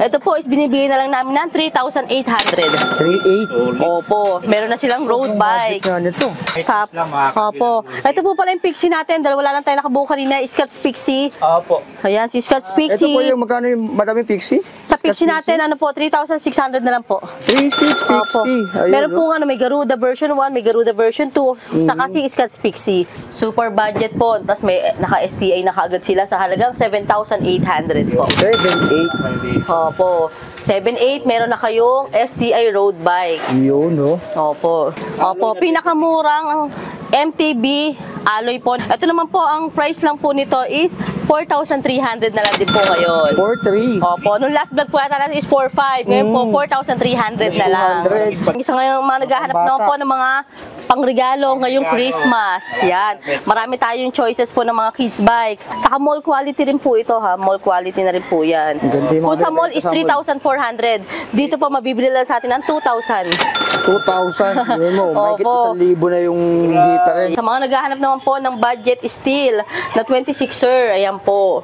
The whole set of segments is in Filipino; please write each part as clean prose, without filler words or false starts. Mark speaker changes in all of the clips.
Speaker 1: Ito po is binibigay na lang namin ng 3,800.
Speaker 2: 3.8.
Speaker 1: Opo, meron na silang road bike.
Speaker 2: Nito.
Speaker 1: Opo. Ito po pala yung Pixie natin. Dahil wala lang tayo nakabuo kanina. Scott's Pixie.
Speaker 3: Opo.
Speaker 1: Ayan, si Scott's
Speaker 2: Ito
Speaker 1: Pixie.
Speaker 2: po yung magkano yung madaming Pixie?
Speaker 1: Sa Pixie natin, ano po, 3,600 na lang po.
Speaker 2: 3.6
Speaker 1: Opo.
Speaker 2: Pixie. Ayun,
Speaker 1: Meron
Speaker 2: no?
Speaker 1: po may Garuda version 1, may Garuda version 2, saka si Scott's Pixie. Super budget po. Tapos may naka-STI na kaagad sila sa halagang 7,800 po.
Speaker 2: 7.8.
Speaker 1: Opo. 7,800, meron na kayong STI road bike.
Speaker 2: Yun, no?
Speaker 1: Opo. Opo, pinakamurang MTB alloy po. Ito naman po, ang price lang po nito is 4,300 na lang din po ngayon.
Speaker 2: 4.3.
Speaker 1: Opo, nung last vlog po yata natin is 4,500. Ngayon po, 4,300 na lang.
Speaker 2: 400.
Speaker 1: Isa ngayon mga naghahanap naman po ng mga pangregalo ngayong Christmas. Yan. Marami tayong choices po ng mga kids bike. Saka mall quality rin po ito ha. Mall quality na rin po yan.
Speaker 2: Ganda yung mga
Speaker 1: Kung sa mall is
Speaker 2: sa mall.
Speaker 1: 3,400. Dito po mabibili lang sa atin ng 2,000.
Speaker 2: 2,000. Yun mo, may kit
Speaker 1: Opo.
Speaker 2: 1,000 na yung hita rin.
Speaker 1: Sa mga naghahanap naman po ng budget steel na 26er, ayan po.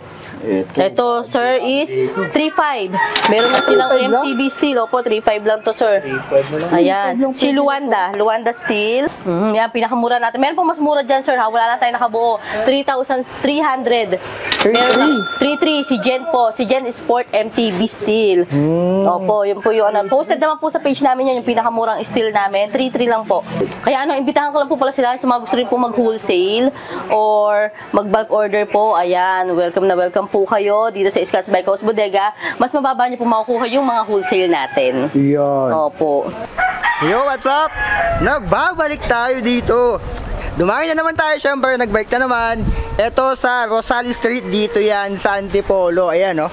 Speaker 1: Ito, sir, is 3,500. Meron na silang
Speaker 2: 3,500 lang?
Speaker 1: MTB steel. Opo, 3,500 lang to, sir.
Speaker 3: 3.5 na lang.
Speaker 1: Ayan. Si Luanda Steel. Yan, pinakamura natin. Meron po mas mura dyan, sir. Ha? Wala lang tayo nakabuo. 3,300. 3,300. Si Jen po. Si Jen Sport MTB Steel. Opo, yun po yung ano. Posted naman po sa page namin yun, yung pinakamurang steel namin. 3,300 lang po. Kaya ano, imbitahan ko lang po pala sila sa mga gusto rin po mag-wholesale or mag-bulk order po. Ayan, welcome na welcome po kayo dito sa Scott's Bike House Bodega. Mas mababa niyo po makukuha yung mga wholesale natin.
Speaker 2: Yan.
Speaker 1: Opo.
Speaker 2: Yo, what's up? Nagbabalik tayo dito. Dumami na naman tayo, syempre, nagbike na naman. Ito sa Rosales Street, dito yan sa Antipolo. Ayan, no?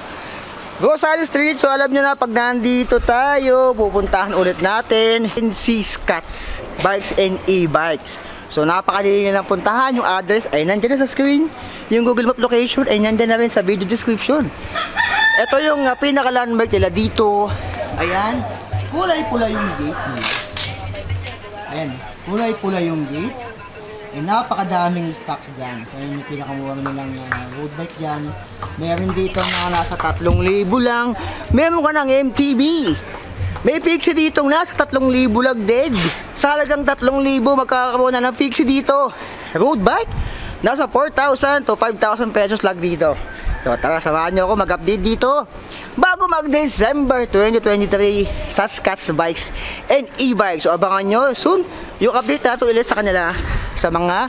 Speaker 2: Rosales Street, so alam nyo na, pag nandito tayo, pupuntahan ulit natin si Scott's Bikes and E-Bikes. So napakadali lang puntahan. Yung address ay nandiyan na sa screen. Yung Google Map location ay nandiyan na rin sa video description. Ito yung pinaka-landmark nila dito. Ayan, kulay pula yung gate nila. Ayan, kulay pula yung gate. Eh, napakadaming stocks dyan. Ayan yung pinakamura nilang road bike dyan. Meron dito na nasa 3,000 lang. Meron ka ng MTB. May Pixie dito nasa 3,000 lang din. Sa halagang 3,000 magkakaroon na ng Pixie dito. Road bike, nasa 4,000 to 5,000 pesos lang dito. So tara, samahan nyo ako mag-update dito bago mag-December 2023 sa Scott's Bikes and E-Bikes. So abangan nyo soon yung update natin ulit sa kanila sa mga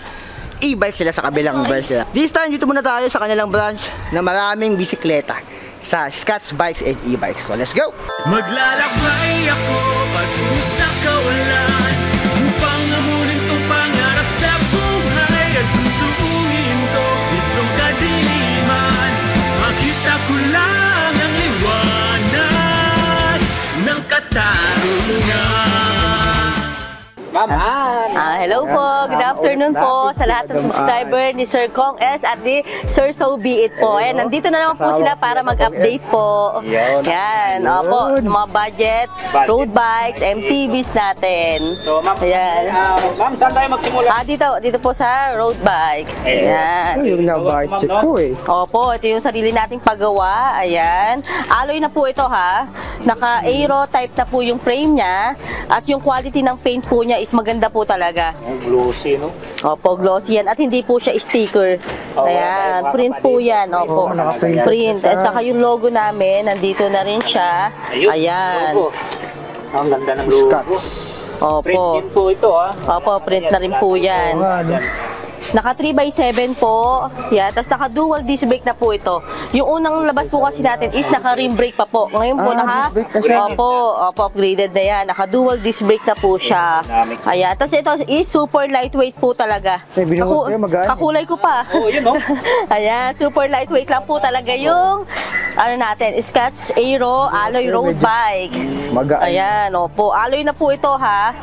Speaker 2: e-bikes sila sa kabilang branch nila. This time dito muna tayo sa kanilang branch na maraming bisikleta sa Scott's Bikes and E-Bikes. So let's go!
Speaker 4: Maglalakbay ako patungo sa kawalan upang amunin tong pangarap sa buhay at susuungin to itong kadiliman. Makita ko lang ang liwanag ng katarungan.
Speaker 1: Hello po. Good afternoon po sa lahat ng subscriber ni Sir Kong S at ni Sir So Be It po. Ayan, nandito na naman po sila para mag-update po. Yan, opo, ng mga budget, road bikes, MTBs natin.
Speaker 3: So, ma'am,
Speaker 1: Ayan.
Speaker 3: ma'am, saan tayo magsimula?
Speaker 1: Dito po sa road bike. Ayan.
Speaker 2: Ay, yung na-budget ko eh.
Speaker 1: Opo, ito yung sarili nating paggawa. Ayan. Alloy na po ito ha. Naka-aero type na po yung frame niya. At yung quality ng paint po niya is maganda po talaga.
Speaker 3: Glossy, no?
Speaker 1: Opo, glossy yan. At hindi po siya sticker. Ayan, print po yan. Opo, print. At saka yung logo namin, nandito na rin siya. Ayan.
Speaker 3: Logo. Ang ganda ng logo.
Speaker 2: Scott's.
Speaker 3: Print
Speaker 1: Opo.
Speaker 3: din po ito, ha?
Speaker 1: Opo, print na rin po yan. Naka 3x7 po. Yan. Tapos naka dual disc brake na po ito. Yung unang labas po kasi natin is naka rim brake pa po. Ngayon po naka
Speaker 2: disc brake na siya.
Speaker 1: Opo, upgraded na yan. Naka dual disc brake na po siya. Ayan. Tapos ito is super lightweight po talaga.
Speaker 2: Ay, binuhod ko yun, magaan.
Speaker 1: Kakulay ko pa.
Speaker 3: Oh, yun, no?
Speaker 1: Ayan, super lightweight lang po talaga yung ano natin, Scott's Aero Alloy Road Bike.
Speaker 2: Magaan.
Speaker 1: Ayan, opo. Alloy na po ito ha.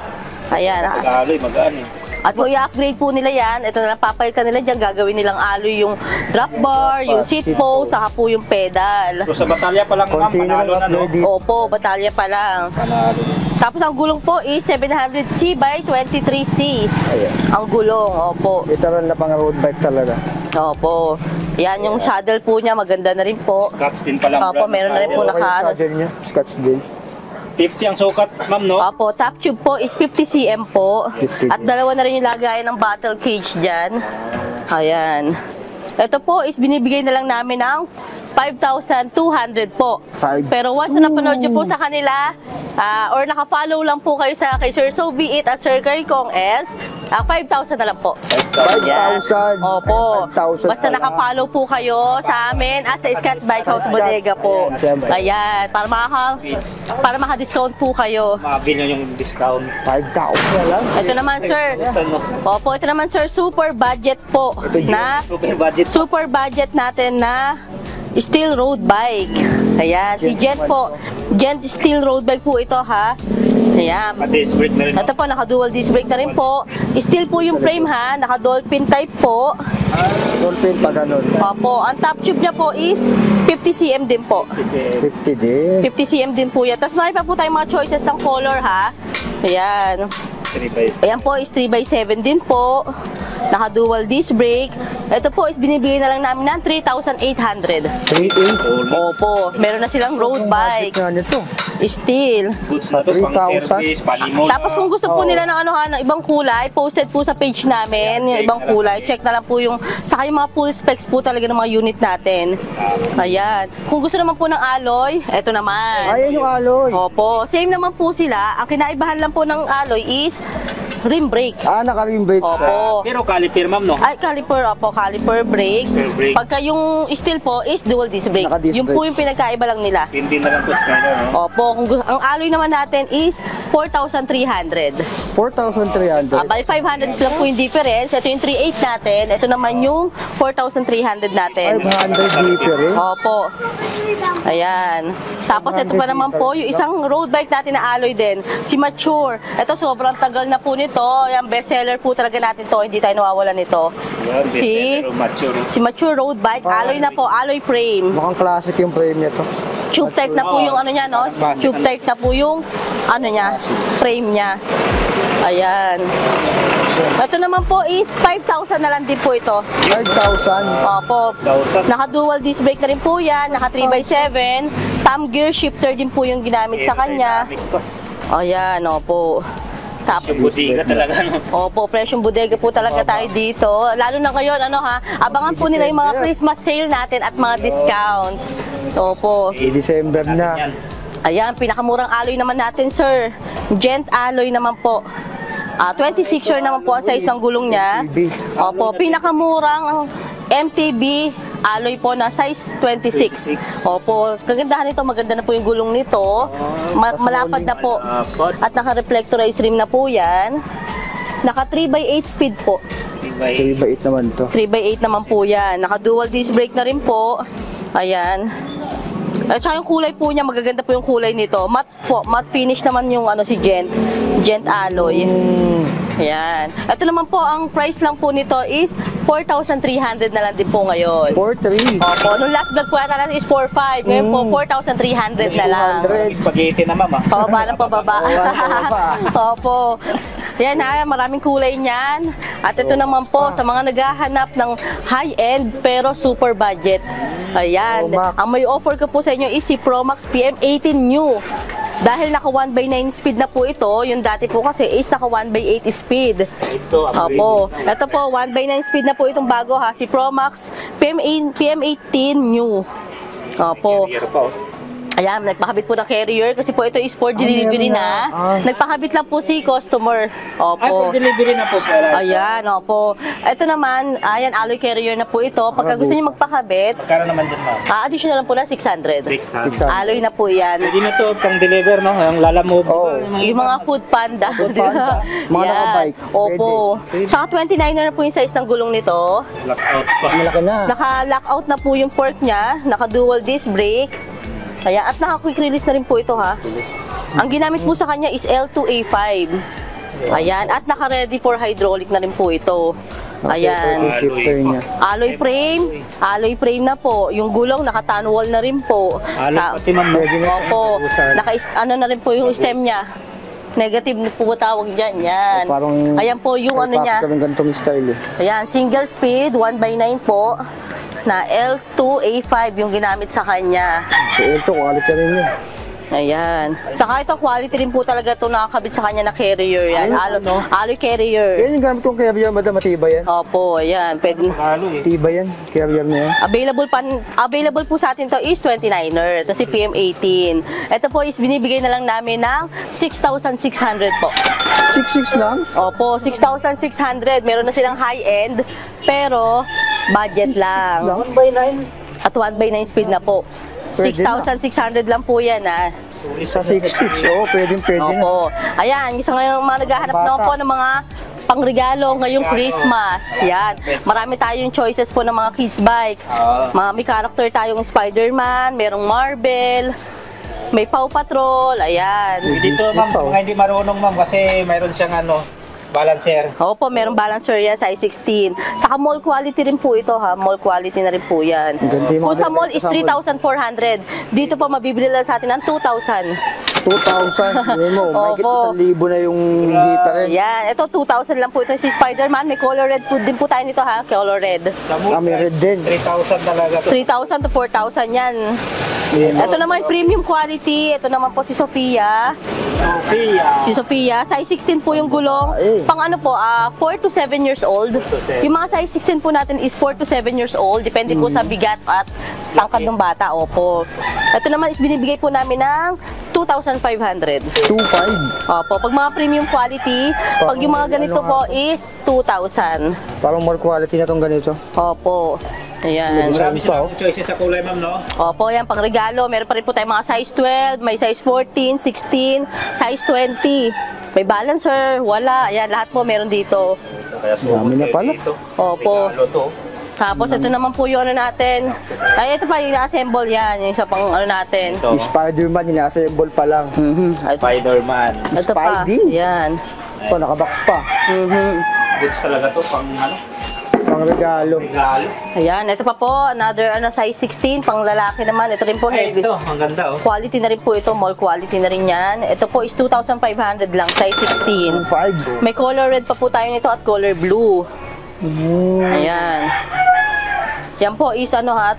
Speaker 1: Ayan.
Speaker 3: Pag-aloy, magaan eh.
Speaker 1: At kung i-upgrade po nila yan, ito na lang papalitan nila dyan, gagawin nilang alloy yung drop bar, yung seat post, saka po yung pedal.
Speaker 3: So, sa batalya pa lang, ma'am,
Speaker 2: Konti na
Speaker 3: panalo na, no?
Speaker 2: upgrade.
Speaker 1: Opo, batalya pa lang.
Speaker 3: Panalo.
Speaker 1: Tapos ang gulong po is 700C by 23C.
Speaker 2: Ayan.
Speaker 1: Ang gulong, opo.
Speaker 2: Literal na pang road bike talaga.
Speaker 1: Opo. Yan, yung saddle po niya, maganda na rin po.
Speaker 3: Scotch din palang.
Speaker 1: Opo, meron na rin po
Speaker 2: Okay,
Speaker 1: naka,
Speaker 2: saddle niya. Scotch din.
Speaker 3: 50 ang sukat, ma'am, no?
Speaker 1: Opo, top tube po is 50 cm po.
Speaker 2: 50
Speaker 1: At dalawa na rin yung lagayan ng battle cage dyan. Ayan. Ito po is binibigay na lang namin ng 5,200 po. Pero once na napanood nyo po sa kanila, or naka-follow lang po kayo sa kay Sir Soviet at Sir Kay Kong S, 5,000 na lang po.
Speaker 2: 5,000.
Speaker 1: Opo.
Speaker 2: 5,000
Speaker 1: Basta
Speaker 2: na lang.
Speaker 1: naka-follow po kayo sa amin at sa Scotch Bike House Bodega po.
Speaker 2: Siyempre.
Speaker 1: Ayan, para maka-discount po kayo.
Speaker 3: Mabil nyo yung discount.
Speaker 2: 5,000 lang.
Speaker 1: Ito naman, sir.
Speaker 3: Ano?
Speaker 1: Opo, ito naman, sir, super budget po na
Speaker 3: Super budget.
Speaker 1: super budget natin na steel road bike. Ayan, si Gent po. Gent steel road bike po ito, ha. Ayan.
Speaker 3: Pati brake na rin.
Speaker 1: Ito po, naka-dual disc brake na rin po. Steel po yung frame, ha. Naka-dolphin type po.
Speaker 2: Dolphin pa ganun.
Speaker 1: Opo, ang top tube niya po is 50 cm din po.
Speaker 2: 50 din.
Speaker 1: 50 cm din po yan. Tapos marami pa po tayong mga choices ng color, ha. Ayan.
Speaker 3: 3x.
Speaker 1: Ayan po is 3x7 din po. Naka-dual disc brake. Ito po is binibigay na lang namin ng 3,800.
Speaker 2: 3,800.
Speaker 1: Opo, meron na silang road bike.
Speaker 2: Nga nito.
Speaker 1: Steel.
Speaker 3: Goods na to, pang
Speaker 2: 3,000.
Speaker 3: service, palimol.
Speaker 1: Tapos kung gusto po nila ng ano ha, ng ibang kulay, posted po sa page namin, yung ibang kulay. Check na lang po yung, saka yung mga full specs po talaga ng mga unit natin. Ayan. Kung gusto naman po ng alloy, eto naman.
Speaker 2: Ayan yung alloy.
Speaker 1: Opo, same naman po sila. Ang kinaibahan lang po ng alloy is rim brake.
Speaker 2: Naka-rim brake siya.
Speaker 1: Opo.
Speaker 3: Pero caliper, ma'am, no?
Speaker 1: Ay, caliper, opo, caliper brake.
Speaker 3: Caliper brake.
Speaker 1: Pagka yung steel po is dual disc brake.
Speaker 2: Naka-disc
Speaker 1: Yung po
Speaker 2: brake.
Speaker 1: yung pinagkaiba lang nila.
Speaker 3: Hindi na lang to Skyler, no?
Speaker 1: Opo, ang alloy naman natin is 4,300.
Speaker 2: 4,300.
Speaker 1: Bali 500 lang po yung difference. Ito yung 3.8 natin. Ito naman yung 4,300 natin.
Speaker 2: 500 different.
Speaker 1: Opo. Ayan. Tapos ito pa naman po, yung isang road bike natin na alloy din. Si Mature. Ito sobrang tagal na po nito. Yung bestseller po talaga natin to. Hindi tayo nawawala nito.
Speaker 3: Yan,
Speaker 1: Si
Speaker 3: bestseller, mature.
Speaker 1: Mature road bike. Alloy na po. Alloy frame.
Speaker 2: Mukhang classic yung frame nito.
Speaker 1: Tube type na po yung ano niya, no? Tube type na po yung ano niya, frame niya. Ayan. Ito naman po is 5,000 na lang din po ito.
Speaker 2: 5,000.
Speaker 1: Opo.
Speaker 3: 1,000.
Speaker 1: Naka-dual disc brake na rin po yan. Naka 3x7. Thumb gear shifter din po yung ginamit sa kanya.
Speaker 3: Dynamic pa.
Speaker 1: Ayan, opo. Tapos,
Speaker 3: Yung budiga talaga, no?
Speaker 1: opo, presyong bodega po talaga tayo dito. Lalo na ngayon, ano ha, abangan po nila yung mga Christmas sale natin at mga discounts. Opo.
Speaker 2: December na.
Speaker 3: Yan.
Speaker 1: Ayan, pinakamurang alloy naman natin, sir. Gent alloy naman po. 26er naman po ang size ng gulong niya. Opo, pinakamurang MTB alloy po na size 26. Opo, kagandahan nito, maganda na po yung gulong nito. Malapad na po. At naka-reflectorized rim na po yan. Naka 3x8 speed po.
Speaker 2: 3x8 naman to.
Speaker 1: 3x8 naman po yan. Naka-dual disc brake na rin po. Ayan. At saka yung kulay po niya, magaganda po yung kulay nito. Matte po, matte finish naman yung ano si Gent. Gent alloy. Ayan. Ito naman po, ang price lang po nito is 4,300 na lang din po ngayon.
Speaker 2: 4,300.
Speaker 1: Opo, nung last vlog po yata natin is 4,500. Ngayon po, 4,300 na lang.
Speaker 2: 200.
Speaker 3: Spaghetti na, ma'am, ah.
Speaker 1: Pababa ng pababa.
Speaker 2: pababa.
Speaker 1: Opo. Yan ha, maraming kulay niyan. At ito naman po, sa mga naghahanap ng high-end pero super budget. Ayan.
Speaker 2: Promax.
Speaker 1: Ang may offer ko po sa inyo is si Promax PM18 New. Dahil naka 1x9 speed na po ito, yung dati po kasi is naka 1x8 speed.
Speaker 3: Ito,
Speaker 1: Opo. Ito po, 1x9 speed na po itong bago ha, si Promax PM18 New. Opo.
Speaker 3: Carrier pa, oh.
Speaker 1: Ayan, nagpakabit po ng carrier kasi po ito is for delivery
Speaker 2: meron
Speaker 1: na.
Speaker 2: na.
Speaker 1: Nagpakabit lang po si customer.
Speaker 3: Ay,
Speaker 1: Opo.
Speaker 3: for delivery na po pala.
Speaker 1: Ayan, opo. Ito naman, ayan, alloy carrier na po ito. Pagka gusto niyo magpakabit,
Speaker 3: Magkano naman din, ma'am?
Speaker 1: additional lang po na 600.
Speaker 3: 600.
Speaker 1: Alloy na po yan.
Speaker 3: Pwede na to pang deliver, no? Yung lalamove.
Speaker 2: Oo.
Speaker 1: Yung mga food panda.
Speaker 2: Food
Speaker 1: di ba?
Speaker 2: panda. Mga
Speaker 1: Yan.
Speaker 2: nakabike.
Speaker 1: Opo. Saka 29er na po yung size ng gulong nito.
Speaker 3: Blackout pa.
Speaker 2: Malaki na.
Speaker 1: Naka-lockout na po yung fork niya. Naka-dual disc brake. Ayan, at naka-quick release na rin po ito ha. Ang ginamit po sa kanya is L2A5. Ayan, at naka-ready for hydraulic na rin po ito. Ayan.
Speaker 2: Shifter niya.
Speaker 1: Alloy frame na po. Yung gulong naka-tanwall na rin po.
Speaker 3: Alay pati, ma'am.
Speaker 1: Opo. Ano na rin po yung stem niya. Negative na po tawag dyan. Yan.
Speaker 2: Parang
Speaker 1: Ayan po yung ano niya.
Speaker 2: Parang ganitong style eh.
Speaker 1: Ayan, single speed, 1x9 po. Na L2A5 yung ginamit sa kanya.
Speaker 2: So ito, quality rin yun.
Speaker 1: Ayan. Saka ito, quality rin po talaga ito nakakabit sa kanya na carrier. Yan.
Speaker 2: Ayun, no?
Speaker 1: Alloy carrier.
Speaker 2: Yan yung gamit kong carrier, madam, matibay yan.
Speaker 1: Opo, ayan. Pwede.
Speaker 3: Halo eh.
Speaker 2: Matibay yan, carrier na yan.
Speaker 1: Available po sa atin to is 29er. Ito si PM18. Ito po is binibigay na lang namin ng 6,600 po.
Speaker 2: 6'6 lang?
Speaker 1: Opo, 6,600. Meron na silang high-end, pero budget lang.
Speaker 3: 1x9.
Speaker 1: At 1x9 speed na po.
Speaker 2: Pwede na.
Speaker 1: 6,600 lang po yan, ha.
Speaker 2: Sa 6'6, oo, pwede na.
Speaker 1: Opo. Ayan, isa ngayon mga naghahanap naman po ng mga pangregalo ngayong Christmas. Yan. Marami tayong choices po ng mga kids bike. May character tayong Spider-Man, merong Marvel, may Paw Patrol, ayan.
Speaker 3: Dito ma'am, sa mga hindi marunong ma'am, kasi mayroon siyang balancer.
Speaker 1: Opo, merong balancer yan, size 16. Saka mall quality rin po ito, ha. Mall quality na rin po yan.
Speaker 2: Ganda yung mga
Speaker 1: Kung sa mall is
Speaker 2: sa mall.
Speaker 1: 3,400. Dito po mabibili lang sa atin ng 2,000.
Speaker 2: 2,000. Yun mo, may
Speaker 1: Opo.
Speaker 2: 1,000 na yung difference.
Speaker 1: Yan, ito 2,000 lang po ito si Spider-Man. May color red po din po tayo nito, ha. Color red.
Speaker 3: Sa mall,
Speaker 2: May red din.
Speaker 3: 3,000 talaga to.
Speaker 1: 3,000 to 4,000 yan. Ito naman premium quality. Ito naman po si Sophia. Si Sophia, size 16 po yung gulong. Pang ano po, 4 to 7 years old. Yung mga size 16 po natin is 4 to 7 years old. Depende po sa bigat at tangkad ng bata. Opo. Ito naman is binibigay po namin ng 2,500.
Speaker 2: 2,500.
Speaker 1: Opo. Pag mga premium quality, pag yung mga ganito po is 2,000.
Speaker 2: Parang more quality na tong ganito.
Speaker 1: Opo. Ayan.
Speaker 3: Marami silang choices sa kulay ma'am, no?
Speaker 1: Opo, yan, pang regalo. Meron pa rin po tayong mga size 12, may size 14, 16, size 20. May balancer, wala. Ayan, lahat po meron dito.
Speaker 3: Kaya
Speaker 2: Dami na pala.
Speaker 1: Opo.
Speaker 3: regalo to.
Speaker 1: Tapos ito naman po yung ano natin. Ay, ito pa yung assemble yan. Yung isa pang ano natin.
Speaker 3: Ito,
Speaker 2: Yung Spider-Man, ina-assemble pa lang.
Speaker 3: Spider-Man.
Speaker 1: Ito pa.
Speaker 2: Spidey?
Speaker 1: Yan.
Speaker 2: Ito, nakabox pa.
Speaker 3: Goods talaga to, pang
Speaker 2: Pang regalo.
Speaker 3: regalo.
Speaker 1: Ayan, ito pa po. Another size 16, pang lalaki naman. Ito rin po
Speaker 3: Ay,
Speaker 1: heavy.
Speaker 3: ito, ang ganda oh.
Speaker 1: Quality na rin po ito. Mall quality na rin yan. Ito po is 2,500 lang. Size 16.
Speaker 2: 5.
Speaker 1: May color red pa po tayo nito at color blue. Ayan. Yan po is 2,500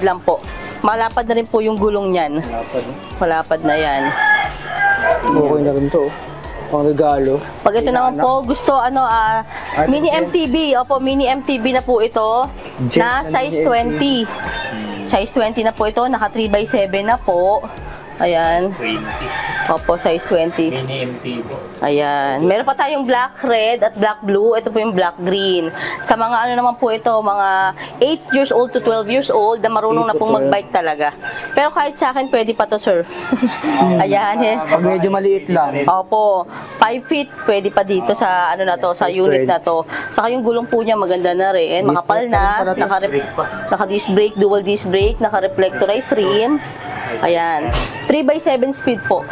Speaker 1: lang po. Malapad na rin po yung gulong niyan. Malapad na yan.
Speaker 2: Okay na rin to. Pang regalo.
Speaker 1: Pag ito naman po gusto mini MTB. Opo, mini MTB na po ito na size 20. Size 20 na po ito, naka 3x7 na po. Ayan.
Speaker 3: 20.
Speaker 1: Opo, size 20.
Speaker 3: Mini MTV.
Speaker 1: Ayan. Meron pa tayong black red at black blue. Ito po yung black green. Sa mga ano naman po ito, mga 8 years old to 12 years old na marunong na pong magbike talaga. Pero kahit sa akin, pwede pa to, sir. Ayan.
Speaker 2: Pag medyo maliit lang.
Speaker 1: Opo. 5 feet, pwede pa dito sa ano na to, sa unit na to. Saka yung gulong po niya maganda na rin. Makapal na. Naka-disc brake, dual disc brake, naka-reflectorized rim. Ayan. 3x7 speed po.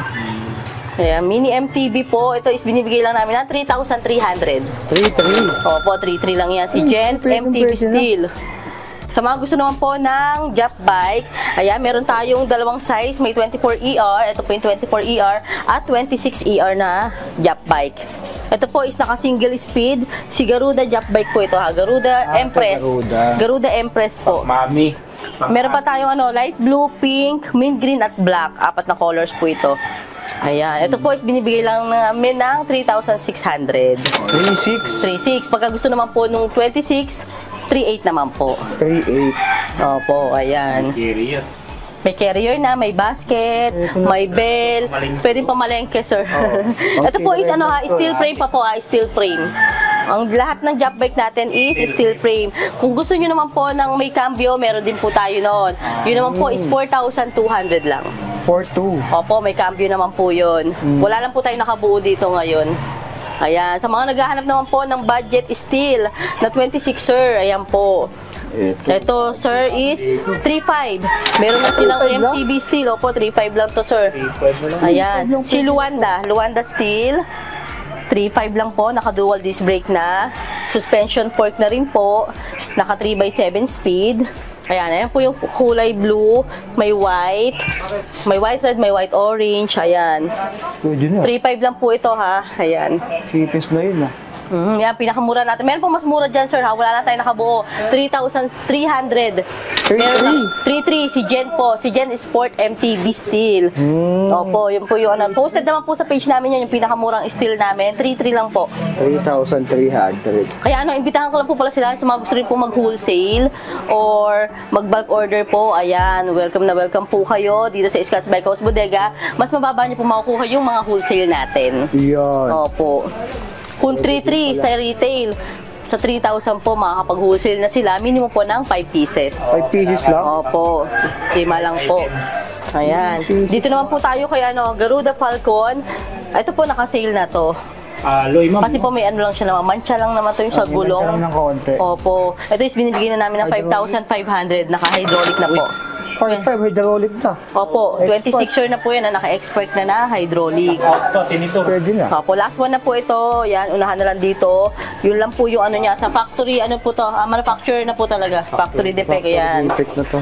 Speaker 1: Ayan, mini MTB po. Ito is binibigay lang namin ng 3,300.
Speaker 2: 3,300.
Speaker 1: Opo, 3,300 lang yan. Si Gent MTB Steel. Sa mga gusto naman po ng Jap bike, ayan, meron tayong dalawang size. May 24ER, ito po yung 24ER, at 26ER na Jap bike. Ito po is naka-single speed. Si Garuda Jap bike po ito, ha? Garuda Empress. Garuda Empress po.
Speaker 3: Mami.
Speaker 1: Meron pa tayong light blue, pink, mint green, at black. 4 na colors po ito. Ayan. Ito po is binibigay lang namin ng 3,600.
Speaker 2: 3,600.
Speaker 1: 3,600. Pagka gusto naman po nung 26, 3,800 naman po.
Speaker 2: 3,800.
Speaker 1: Opo, ayan.
Speaker 3: Carrier.
Speaker 1: May carrier na, may basket, may bell. Pwedeng pamalengke, sir. Ito po is steel frame pa po, steel frame. Ang lahat ng job bike natin is steel frame. Kung gusto niyo naman po ng may cambio, meron din po tayo noon. Yun naman po is 4,200 lang.
Speaker 2: 4,200.
Speaker 1: Opo, may cambio naman po yun. Wala lang po tayo nakabuo dito ngayon. Ayan, sa mga naghahanap naman po ng budget steel na 26, sir, ayan po. Ito, sir, is 3,500. Meron na silang MTB steel. Opo, 3,500 lang to, sir. Ayan, si Luanda steel. 3,500 lang po, naka-dual disc brake na. Suspension fork na rin po. Naka 3x7 speed. Ayan po yung kulay blue, may white, red, may white orange, ayan.
Speaker 2: Pwede na.
Speaker 1: 3.5 lang po ito ha, ayan.
Speaker 2: Cheapest na yun ah.
Speaker 1: Yan, pinakamura natin. Meron po mas mura dyan, sir, ha? Wala na tayo nakabuo. 3,300. 3.3 si Jen po. Si Jen Sport MTV Steel. Opo, yun po yung ano. Posted naman po sa page namin yun, yung pinakamurang steel namin. 3.3 lang po.
Speaker 2: 3,300.
Speaker 1: Kaya ano, imbitahan ko lang po pala sila sa mga gusto rin po mag-wholesale or mag-bulk order po. Ayan, welcome na welcome po kayo dito sa Scotts by Coast Bodega. Mas mababa niyo po makukuha yung mga wholesale natin.
Speaker 2: Yan.
Speaker 1: Opo. Kung 3.3 sa retail, sa 3,000 po makakapag-wholesale na sila, minimum po ng 5 pieces.
Speaker 2: 5 pieces lang?
Speaker 1: Opo, 5 lang po. Ayan. Dito naman po tayo kay ano, Garuda Falcon. Ito po naka-sale na to.
Speaker 3: Loy, ma'am.
Speaker 1: Kasi po may ano lang siya naman, mancha lang naman to yung sa gulong.
Speaker 2: Lang ng konti.
Speaker 1: Opo. Ito is binibigyan na namin ng 5,500, naka-hydraulic na po.
Speaker 2: 45 hydraulic na.
Speaker 1: Opo, 26er na po yan, naka-expert na hydraulic.
Speaker 3: Ito, tinito.
Speaker 2: Pwede na.
Speaker 1: Opo, last one na po ito. Yan, unahan na lang dito. Yun lang po yung ano niya. Sa factory, ano po to? Manufacturer na po talaga. Factory defect, yan.
Speaker 2: Defect na to.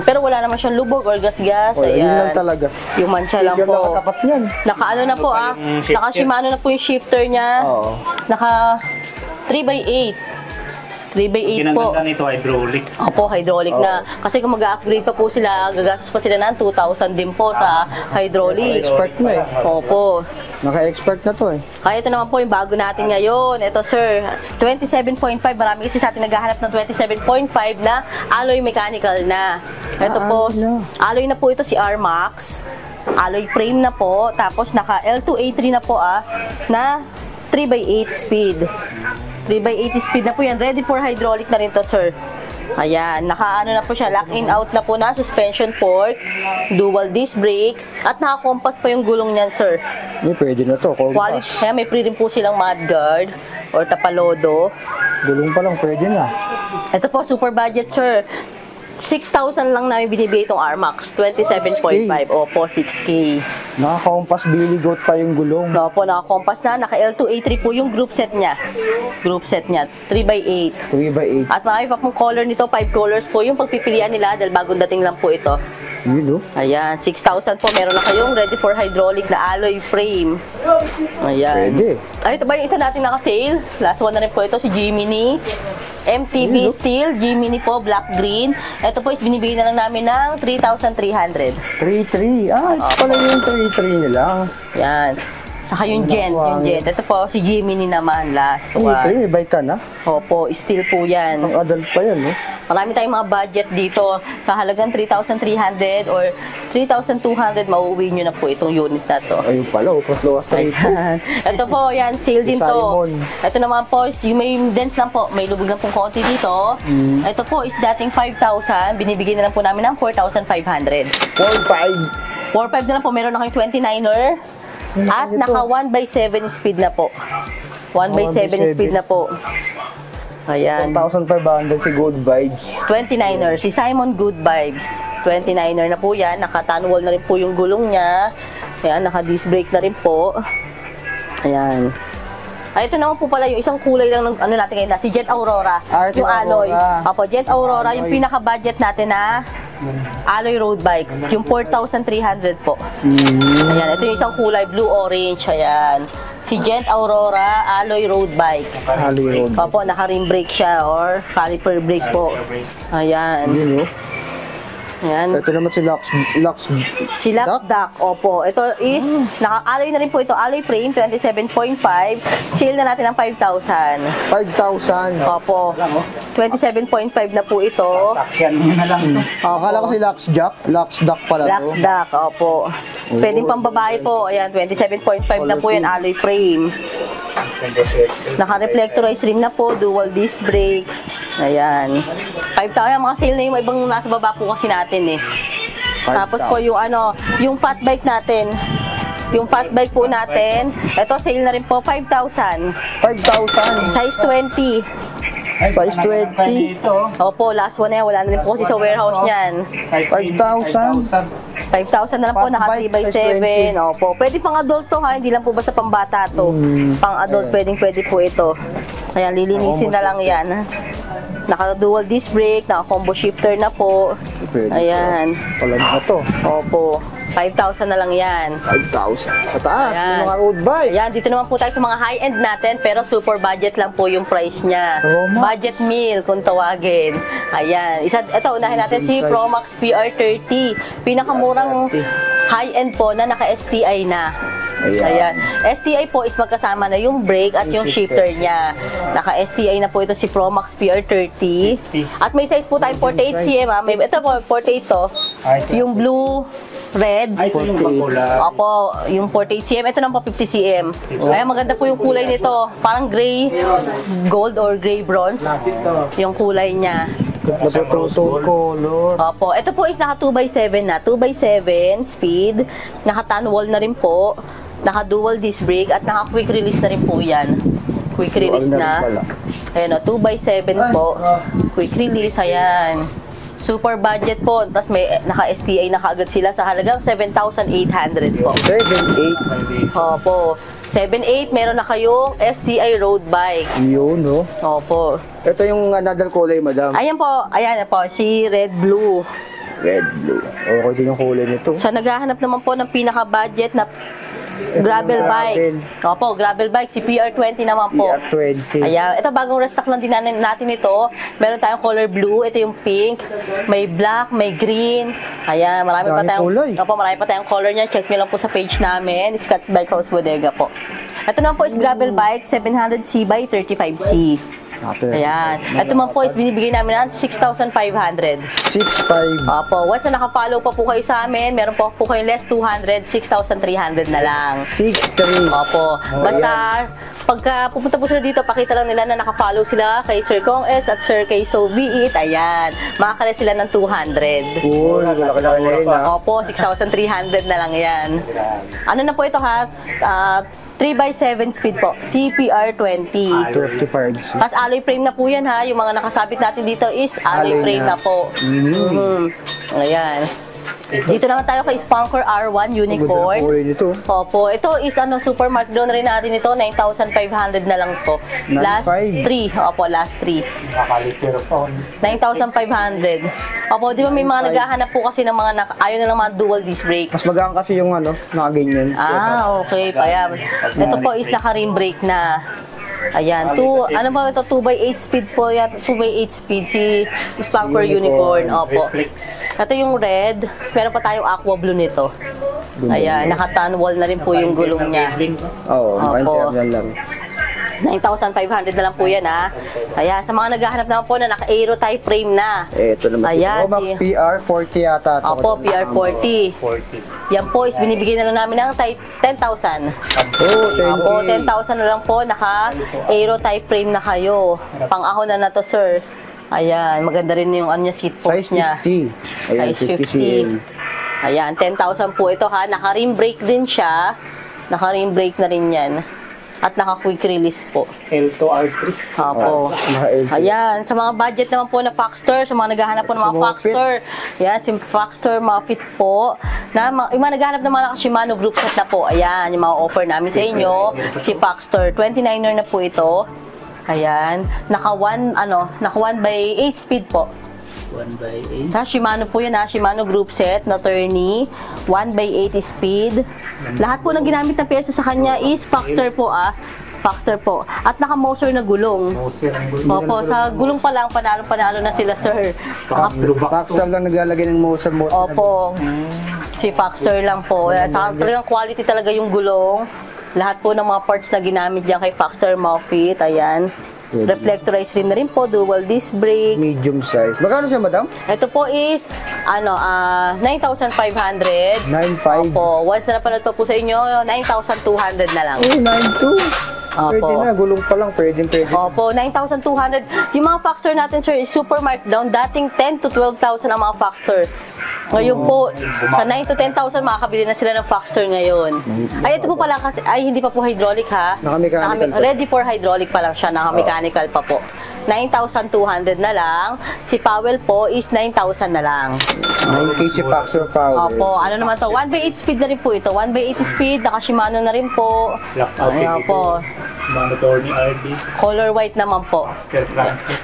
Speaker 1: Pero wala naman siyang lubog or gas-gas.
Speaker 2: Oh, yun lang
Speaker 1: Ayan.
Speaker 2: talaga.
Speaker 1: Yung mancha lang
Speaker 2: Figure lang
Speaker 1: po.
Speaker 2: katapat niyan.
Speaker 1: Naka-ano na po
Speaker 3: yung shifter?
Speaker 1: Naka-Shimano na po yung shifter niya.
Speaker 2: Oo.
Speaker 1: Naka 3x8. 3x8 po.
Speaker 3: Kinaganda nito, hydraulic.
Speaker 1: Opo, hydraulic na. Kasi kung mag-upgrade pa po sila, gagastos pa sila ng 2,000 din po sa hydraulic.
Speaker 2: Expert na eh.
Speaker 1: Opo.
Speaker 2: Naka-expert na to eh.
Speaker 1: Kaya ito naman po yung bago natin ngayon. Ito sir, 27.5. Marami kasi sa atin naghahanap ng 27.5 na alloy mechanical na. Ito po, alloy na po ito si R-Max. Alloy frame na po. Tapos naka L2A3 na po na 3x8 speed. 3x8 speed na po yan. Ready for hydraulic na rin to sir. Ayan, naka-ano na po siya, lock-in out na po na, suspension port, dual disc brake, at naka-compass pa yung gulong niyan, sir.
Speaker 2: Pwede na to.
Speaker 1: Quality, kaya may free rin po silang mudguard or tapalodo.
Speaker 2: Gulong pa lang, pwede na.
Speaker 1: Ito po, super budget, sir. 6,000 lang namin binibigay itong R-Max. 27.5. Opo, 6K.
Speaker 2: Naka-compass Billy Goat pa yung gulong.
Speaker 1: Opo, naka-compass na. Naka-L2A3 po yung group set niya. Group set niya. 3x8.
Speaker 2: 3x8.
Speaker 1: At marami pa pong color nito. 5 colors po yung pagpipilian nila dahil bagong dating lang po ito.
Speaker 2: Yun oh.
Speaker 1: Ayan, 6,000 po. Meron na kayong ready for hydraulic na alloy frame. Ayan.
Speaker 2: Pwede.
Speaker 1: Ay, ito ba yung isa natin naka-sale? Last one na rin po ito, si Jiminy. MTV Steel, Jiminy po, black green. Ito po is binibigyan na lang namin ng 3,300.
Speaker 2: 3.3. Ito pala yung 3.3 nila.
Speaker 1: Yan. Saka yung Gent, yung Gent. Ito po, si Jiminy naman, last
Speaker 2: 3.3,
Speaker 1: one.
Speaker 2: may bike ka na.
Speaker 1: Opo, steel po yan.
Speaker 2: Ang adult pa yan, no?
Speaker 1: Marami tayong mga budget dito. Sa halagang 3,300 or 3,200, mauuwi nyo na po itong unit na to.
Speaker 2: Ayun pala, upras lawas 3.2.
Speaker 1: Ayan. Ito po, yan, sale din to.
Speaker 2: Simon.
Speaker 1: Ito naman po, yung may dense lang po, may lubog lang pong konti dito. Ito po is dating 5,000, binibigyan na lang po namin ng 4,500.
Speaker 2: 4.5.
Speaker 1: 4,500 na lang po, meron na kayong 29er. At naka 1x7 speed na po. 1x7 speed na po. Ayan.
Speaker 2: 1,500 si Good Vibes.
Speaker 1: 29er, si Simon Good Vibes. 29er na po yan. Naka-tanwall na rin po yung gulong niya. Ayan, naka-disc brake na rin po. Ayan. Ay, ito naman po pala yung isang kulay lang ng ano natin ngayon na, si Jet Aurora. Yung alloy. Opo, Jet Aurora, yung pinaka-budget natin na alloy road bike. Yung 4,300 po. Ayan, ito yung isang kulay, blue-orange. Ayan. Si Jet Aurora alloy road bike.
Speaker 2: Alloy road.
Speaker 1: Opo, naka-rim brake siya or caliper brake po. Ayan.
Speaker 2: Yun, no?
Speaker 1: Ayan.
Speaker 2: Ito naman si Lux
Speaker 1: Si Lux Duck, opo. Ito is, naka-alloy na rin po ito. Alloy frame, 27.5. Sale na natin ng 5,000.
Speaker 2: 5,000.
Speaker 1: Opo. 27.5 na po ito.
Speaker 3: Sakyan nyo na lang.
Speaker 2: Akala ko si Lux Duck pala
Speaker 1: Lux
Speaker 2: to.
Speaker 1: Duck, opo. Pwedeng pang babae po. Ayan, 27.5 na po yan, alloy frame. Naka-reflectorized rim na po, dual disc brake. Ayan. 5,000, mga sale na yung ibang nasa baba po kasi natin eh. Tapos po yung ano, yung fat bike natin. Yung fat bike po natin, ito sale na rin po, 5,000.
Speaker 2: 5,000.
Speaker 1: Size 20.
Speaker 2: Size 20.
Speaker 1: Opo, last one na yan. Wala na rin po kasi sa warehouse niyan.
Speaker 2: 5,000.
Speaker 1: 5,000 na lang po,
Speaker 2: Fat
Speaker 1: naka
Speaker 2: bike,
Speaker 1: 3x7.
Speaker 2: size 20.
Speaker 1: Opo, pwede pang adult to ha, hindi lang po basta pang bata to. Pang adult, pwede po ito. Ayan, lilinisin na lang yan. Naka dual disc brake, naka combo shifter na po.
Speaker 2: Pwede
Speaker 1: Ayan.
Speaker 2: Palag na to.
Speaker 1: Opo. 5,000 na lang yan.
Speaker 2: 5,000. Sa taas,
Speaker 1: Ayan.
Speaker 2: may mga road bike.
Speaker 1: Ayan, dito naman po tayo sa mga high-end natin, pero super budget lang po yung price niya.
Speaker 2: Promax.
Speaker 1: Budget meal, kung tawagin. Ayan. Ito, unahin natin si Promax PR30. Pinakamurang high-end po na naka-STI na. Ayan. STI po is magkasama na yung brake at yung shifter niya. Naka-STI na po ito si Promax PR30. At may size po tayong 48cm. Ito po, 48 to. Yung blue, red.
Speaker 3: Ay, ito yung bakula.
Speaker 1: Opo, yung 48cm. Ito naman po 50cm. Kaya maganda po yung kulay nito. Parang gray, gold or gray bronze. Yung kulay niya.
Speaker 2: Napututong color.
Speaker 1: Opo, ito po is naka 2x7 na. 2x7 speed. Naka tan wall na rin po. Naka dual disc brake at naka quick release na rin po yan. Quick release na. Ayan o, 2x7 po. Quick release, ayan. Super budget po. Tapos may naka-STI na kaagad sila sa halagang 7,800 po.
Speaker 2: 7,800.
Speaker 1: Opo. 7,800, meron na kayong STI road bike.
Speaker 2: Yun, no?
Speaker 1: Opo.
Speaker 2: Ito yung another kulay, madam.
Speaker 1: Ayan po, si red blue.
Speaker 2: Red, blue. Okay din yung kulay nito.
Speaker 1: Sa naghahanap naman po ng pinaka-budget na gravel bike. Opo, gravel bike. Si PR20 naman po.
Speaker 2: PR20.
Speaker 1: Ayan. Ito, bagong restock lang din natin ito. Meron tayong color blue. Ito yung pink. May black, may green. Ayan. Marami pa
Speaker 2: Dami
Speaker 1: tayong
Speaker 2: kulay.
Speaker 1: Opo, marami pa tayong color niya. Check nyo lang po sa page namin. Scott's Bike House Bodega po. Ito naman po is gravel bike. 700C by 35C. Ayan. Ito man po is binibigay namin ng 6,500.
Speaker 2: 6,500.
Speaker 1: Opo, once na naka-follow pa po kayo sa amin, meron po kayong less 200, 6,300 na lang.
Speaker 2: 6,300.
Speaker 1: Opo. Basta, pagka pupunta po sila dito, pakita lang nila na naka-follow sila kay Sir Kong S at Sir kay So Be It. Ayan. Makakala sila ng 200.
Speaker 2: Uy, malaki-laki na yun, ha?
Speaker 1: Opo, 6,300 na lang yan. Ano na po ito ha? 3x7 speed po. CPR20.
Speaker 2: 35.
Speaker 1: Tapos alloy frame na po yan ha. Yung mga nakasabit natin dito is alloy
Speaker 2: Alloy
Speaker 1: frame
Speaker 2: na.
Speaker 1: na po. Ayan. Dito naman tayo kay Spunker R1 Unicorn.
Speaker 2: Kulay nito.
Speaker 1: Opo, ito is super markdown rin natin ito, 9,500 na lang po. Last
Speaker 2: 9,500.
Speaker 1: 3. Opo, last 3.
Speaker 3: Nakalipir po.
Speaker 1: 9,500. Opo, di ba may mga naghahanap po kasi ng mga ayaw na ng mga dual disc brake.
Speaker 2: Mas magaan kasi yung nakaganyan.
Speaker 1: Okay, ayan. Ito po is naka-rim brake na. Ayan, ano ba ito? 2x8 speed po yan. 2x8 speed si Spunker Unicorn. Opo. Ito yung red. Meron pa tayong aqua blue nito. Ayan, naka-tan wall na rin po yung gulong niya.
Speaker 2: Oo,
Speaker 1: Opo.
Speaker 2: internal lang.
Speaker 1: 9,500 na lang po yan ha. Ayan, sa mga naghahanap naman po na naka-aero type frame na.
Speaker 2: Ito naman
Speaker 1: Ayan,
Speaker 2: si Promax PR40 yata.
Speaker 1: Opo, PR40.
Speaker 3: 40.
Speaker 1: Yan po is binibigay na lang namin ng 10,000.
Speaker 2: Oh,
Speaker 1: Opo,
Speaker 2: 10K.
Speaker 1: 10,000 na lang po. Naka-aero type frame na kayo. Pang-ahon na to, sir. Ayan, maganda rin yung seat post
Speaker 2: Size
Speaker 1: niya.
Speaker 2: 50. Ayan,
Speaker 1: Size
Speaker 2: 50 cm.
Speaker 1: 50. Ayan, 10,000 po ito ha. Naka-rim brake din siya. Naka-rim brake na rin yan. At naka-quick release po.
Speaker 3: L2R3.
Speaker 1: Opo. Ayan, sa mga budget naman po na Foxster, sa mga naghahanap po ng mga Foxster. Ayan, si Foxster Moffitt po. Yung mga naghahanap ng mga Shimano group set na po. Ayan, yung mga offer namin sa inyo. Si Foxster, 29er na po ito. Ayan, naka 1x8 speed po.
Speaker 3: 1x8.
Speaker 1: Shimano po yan ha, Shimano group set na tourney, 1x80 speed. Lahat po ng ginamit na pyesa sa kanya is Foxster po Foxster po. At naka-Moser na gulong.
Speaker 3: Moser ang gulo.
Speaker 1: Opo, sa gulong pa lang, panalo na sila sir.
Speaker 2: Foxster lang naglalagay ng Moser.
Speaker 1: Opo, si Foxster lang po. Saka talagang quality talaga yung gulong. Lahat po ng mga parts na ginamit dyan kay Foxster Moffitt, ayan. Reflectorized rim na rin po, dual disc brake.
Speaker 2: Medium size. Magkano siya, madam?
Speaker 1: Ito po is 9,500.
Speaker 2: 9,500.
Speaker 1: Opo, once na napanood pa po sa inyo, 9,200 na lang.
Speaker 2: Oh, 9,200. Pwede
Speaker 1: Opo.
Speaker 2: na, gulong pa lang, pwede.
Speaker 1: Opo, 9,200. Yung mga Foxster natin, sir, is super markdown. Dating 10 to 12,000 ang mga Foxster. Ngayon po, sa 9 to 10,000, makakabili na sila ng Foxster ngayon. Ay, ito po pala kasi, hindi pa po hydraulic ha.
Speaker 2: Naka-mechanical pa.
Speaker 1: Ready for hydraulic pa lang siya, naka-mechanical pa po. 9,200 na lang. Si Powell po is 9,000 na lang.
Speaker 2: 9K si Foxster Power.
Speaker 1: Opo, ano naman to? 1x8 speed na rin po ito. 1x80 speed, naka-Shimano na rin po.
Speaker 3: Blackout.
Speaker 1: Ayan po.
Speaker 3: Shimano Tourney RD.
Speaker 1: Color white naman po.
Speaker 3: Master Francis.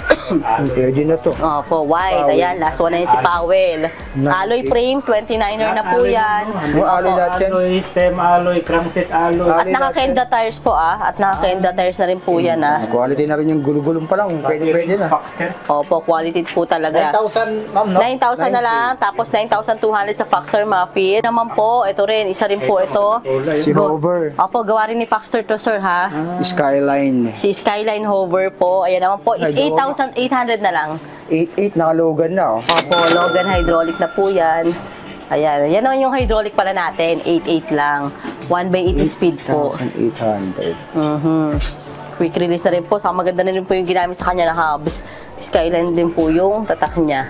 Speaker 2: Pwede na to.
Speaker 1: Opo, white.
Speaker 2: Powell.
Speaker 1: Ayan, last one na yun si Powell. Alloy frame, 29er na po yan.
Speaker 2: Alloy lahat yan.
Speaker 3: Alloy, stem alloy, crankset alloy.
Speaker 1: At naka-Kenda tires po At naka-Kenda tires na rin po yan
Speaker 2: Quality na rin yung gulong pa lang. Pwede na.
Speaker 3: Foxter.
Speaker 1: Opo, quality po talaga.
Speaker 3: 9,000 ma'am, no?
Speaker 1: 9,000 na lang, tapos 9,200 sa Foxter Muffin. Naman po, ito rin, isa rin po ito.
Speaker 2: Si Hover.
Speaker 1: Opo, gawa rin ni Foxter to sir ha.
Speaker 2: Skyline.
Speaker 1: Si Skyline Hover po, ayan naman po, is 8,800 na lang.
Speaker 2: 8.8 nakalogan na oh.
Speaker 1: Opo, Logan hydraulic na po yan. Ayan, yan naman yung hydraulic pala natin, 8.8 lang. 1/8 speed po.
Speaker 2: 1,800.
Speaker 1: Quick release na rin po, saka maganda na rin po yung ginamit sa kanya na hubs. Skyline din po yung tatak niya.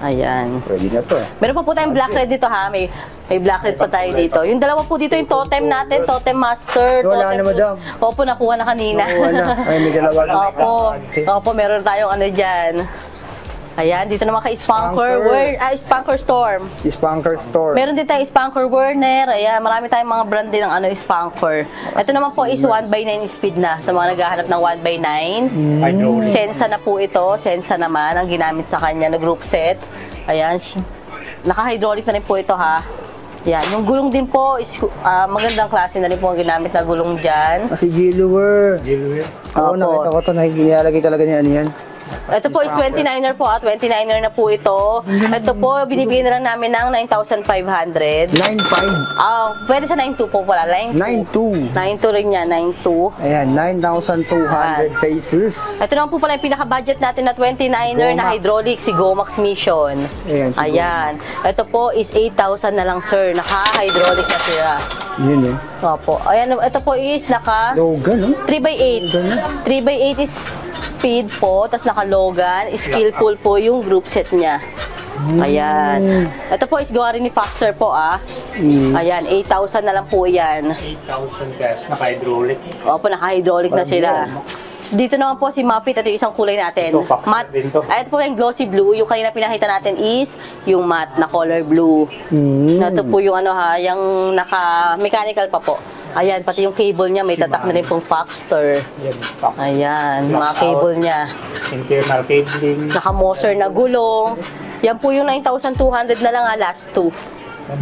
Speaker 1: Ayan.
Speaker 2: Pwede na to.
Speaker 1: Meron pa po tayong black red dito ha. May black red pa tayo dito. Yung dalawa po dito yung totem natin, totem master.
Speaker 2: Wala
Speaker 1: totem
Speaker 2: na, madam.
Speaker 1: Opo, nakuha na kanina.
Speaker 2: Nakuha na. Ay, may dalawa.
Speaker 1: Opo, meron tayong ano dyan. Ayan, dito naman kay Spunker. Spunker Storm.
Speaker 2: Spunker Store.
Speaker 1: Meron din tayong Spunker Werner. Ayan, marami tayong mga brand din ng Spunker. Ito naman po is 1/9 speed na sa mga naghahanap ng 1/9.
Speaker 3: Hydraulic.
Speaker 1: Sensa na po ito. Sensa naman ang ginamit sa kanya na group set. Ayan, naka-hydraulic na rin po ito ha. Yan, yung gulong din po is magandang klase na rin po ang ginamit na gulong dyan.
Speaker 2: Kasi Gilwer. Oo,
Speaker 1: Opo.
Speaker 2: nakita ko ito. Nilalagay talaga niya ano yan.
Speaker 1: Ito po is 29er po 29er na po ito. Ito po, binibigyan na lang namin ng 9,500.
Speaker 2: 9.5.
Speaker 1: Pwede sa 9.2 po pala.
Speaker 2: 9.2.
Speaker 1: 9.2 rin niya, 9.2.
Speaker 2: Ayan, 9,200 pesos.
Speaker 1: Ito naman po pala yung pinaka-budget natin na 29er na
Speaker 2: Gomax.
Speaker 1: hydraulic, si Gomax Mission.
Speaker 2: Ayan, si
Speaker 1: Ayan. Ito po is 8,000 na lang sir. Naka-hydraulic na sila.
Speaker 2: Yun eh.
Speaker 1: Opo. Ayan, ito po is naka
Speaker 2: Logan, no?
Speaker 1: 3x8. 3x8 is speed po, tapos naka-Logan. Skillful po yung group set niya. Ayan. Ito po is gawa rin ni Foxter po Ayan, 8,000 na lang po yan.
Speaker 3: 8,000 cash, naka-hydraulic.
Speaker 1: Opo, naka-hydraulic na sila. Dito naman po si Muppet, ito yung isang kulay natin.
Speaker 3: Ito, Foxter
Speaker 1: Matte.
Speaker 3: din to.
Speaker 1: Ito po yung glossy blue. Yung kanina pinakita natin is yung matte na color blue. Ito po yung ano ha, yung naka-mechanical pa po. Ayan, pati yung cable niya, may tatak na rin pong Foxter.
Speaker 3: Yan, Foxter.
Speaker 1: Ayan, mga cable niya.
Speaker 3: Internal cabling.
Speaker 1: Naka-Moser na gulong. Yan po yung 9,200 na lang last two.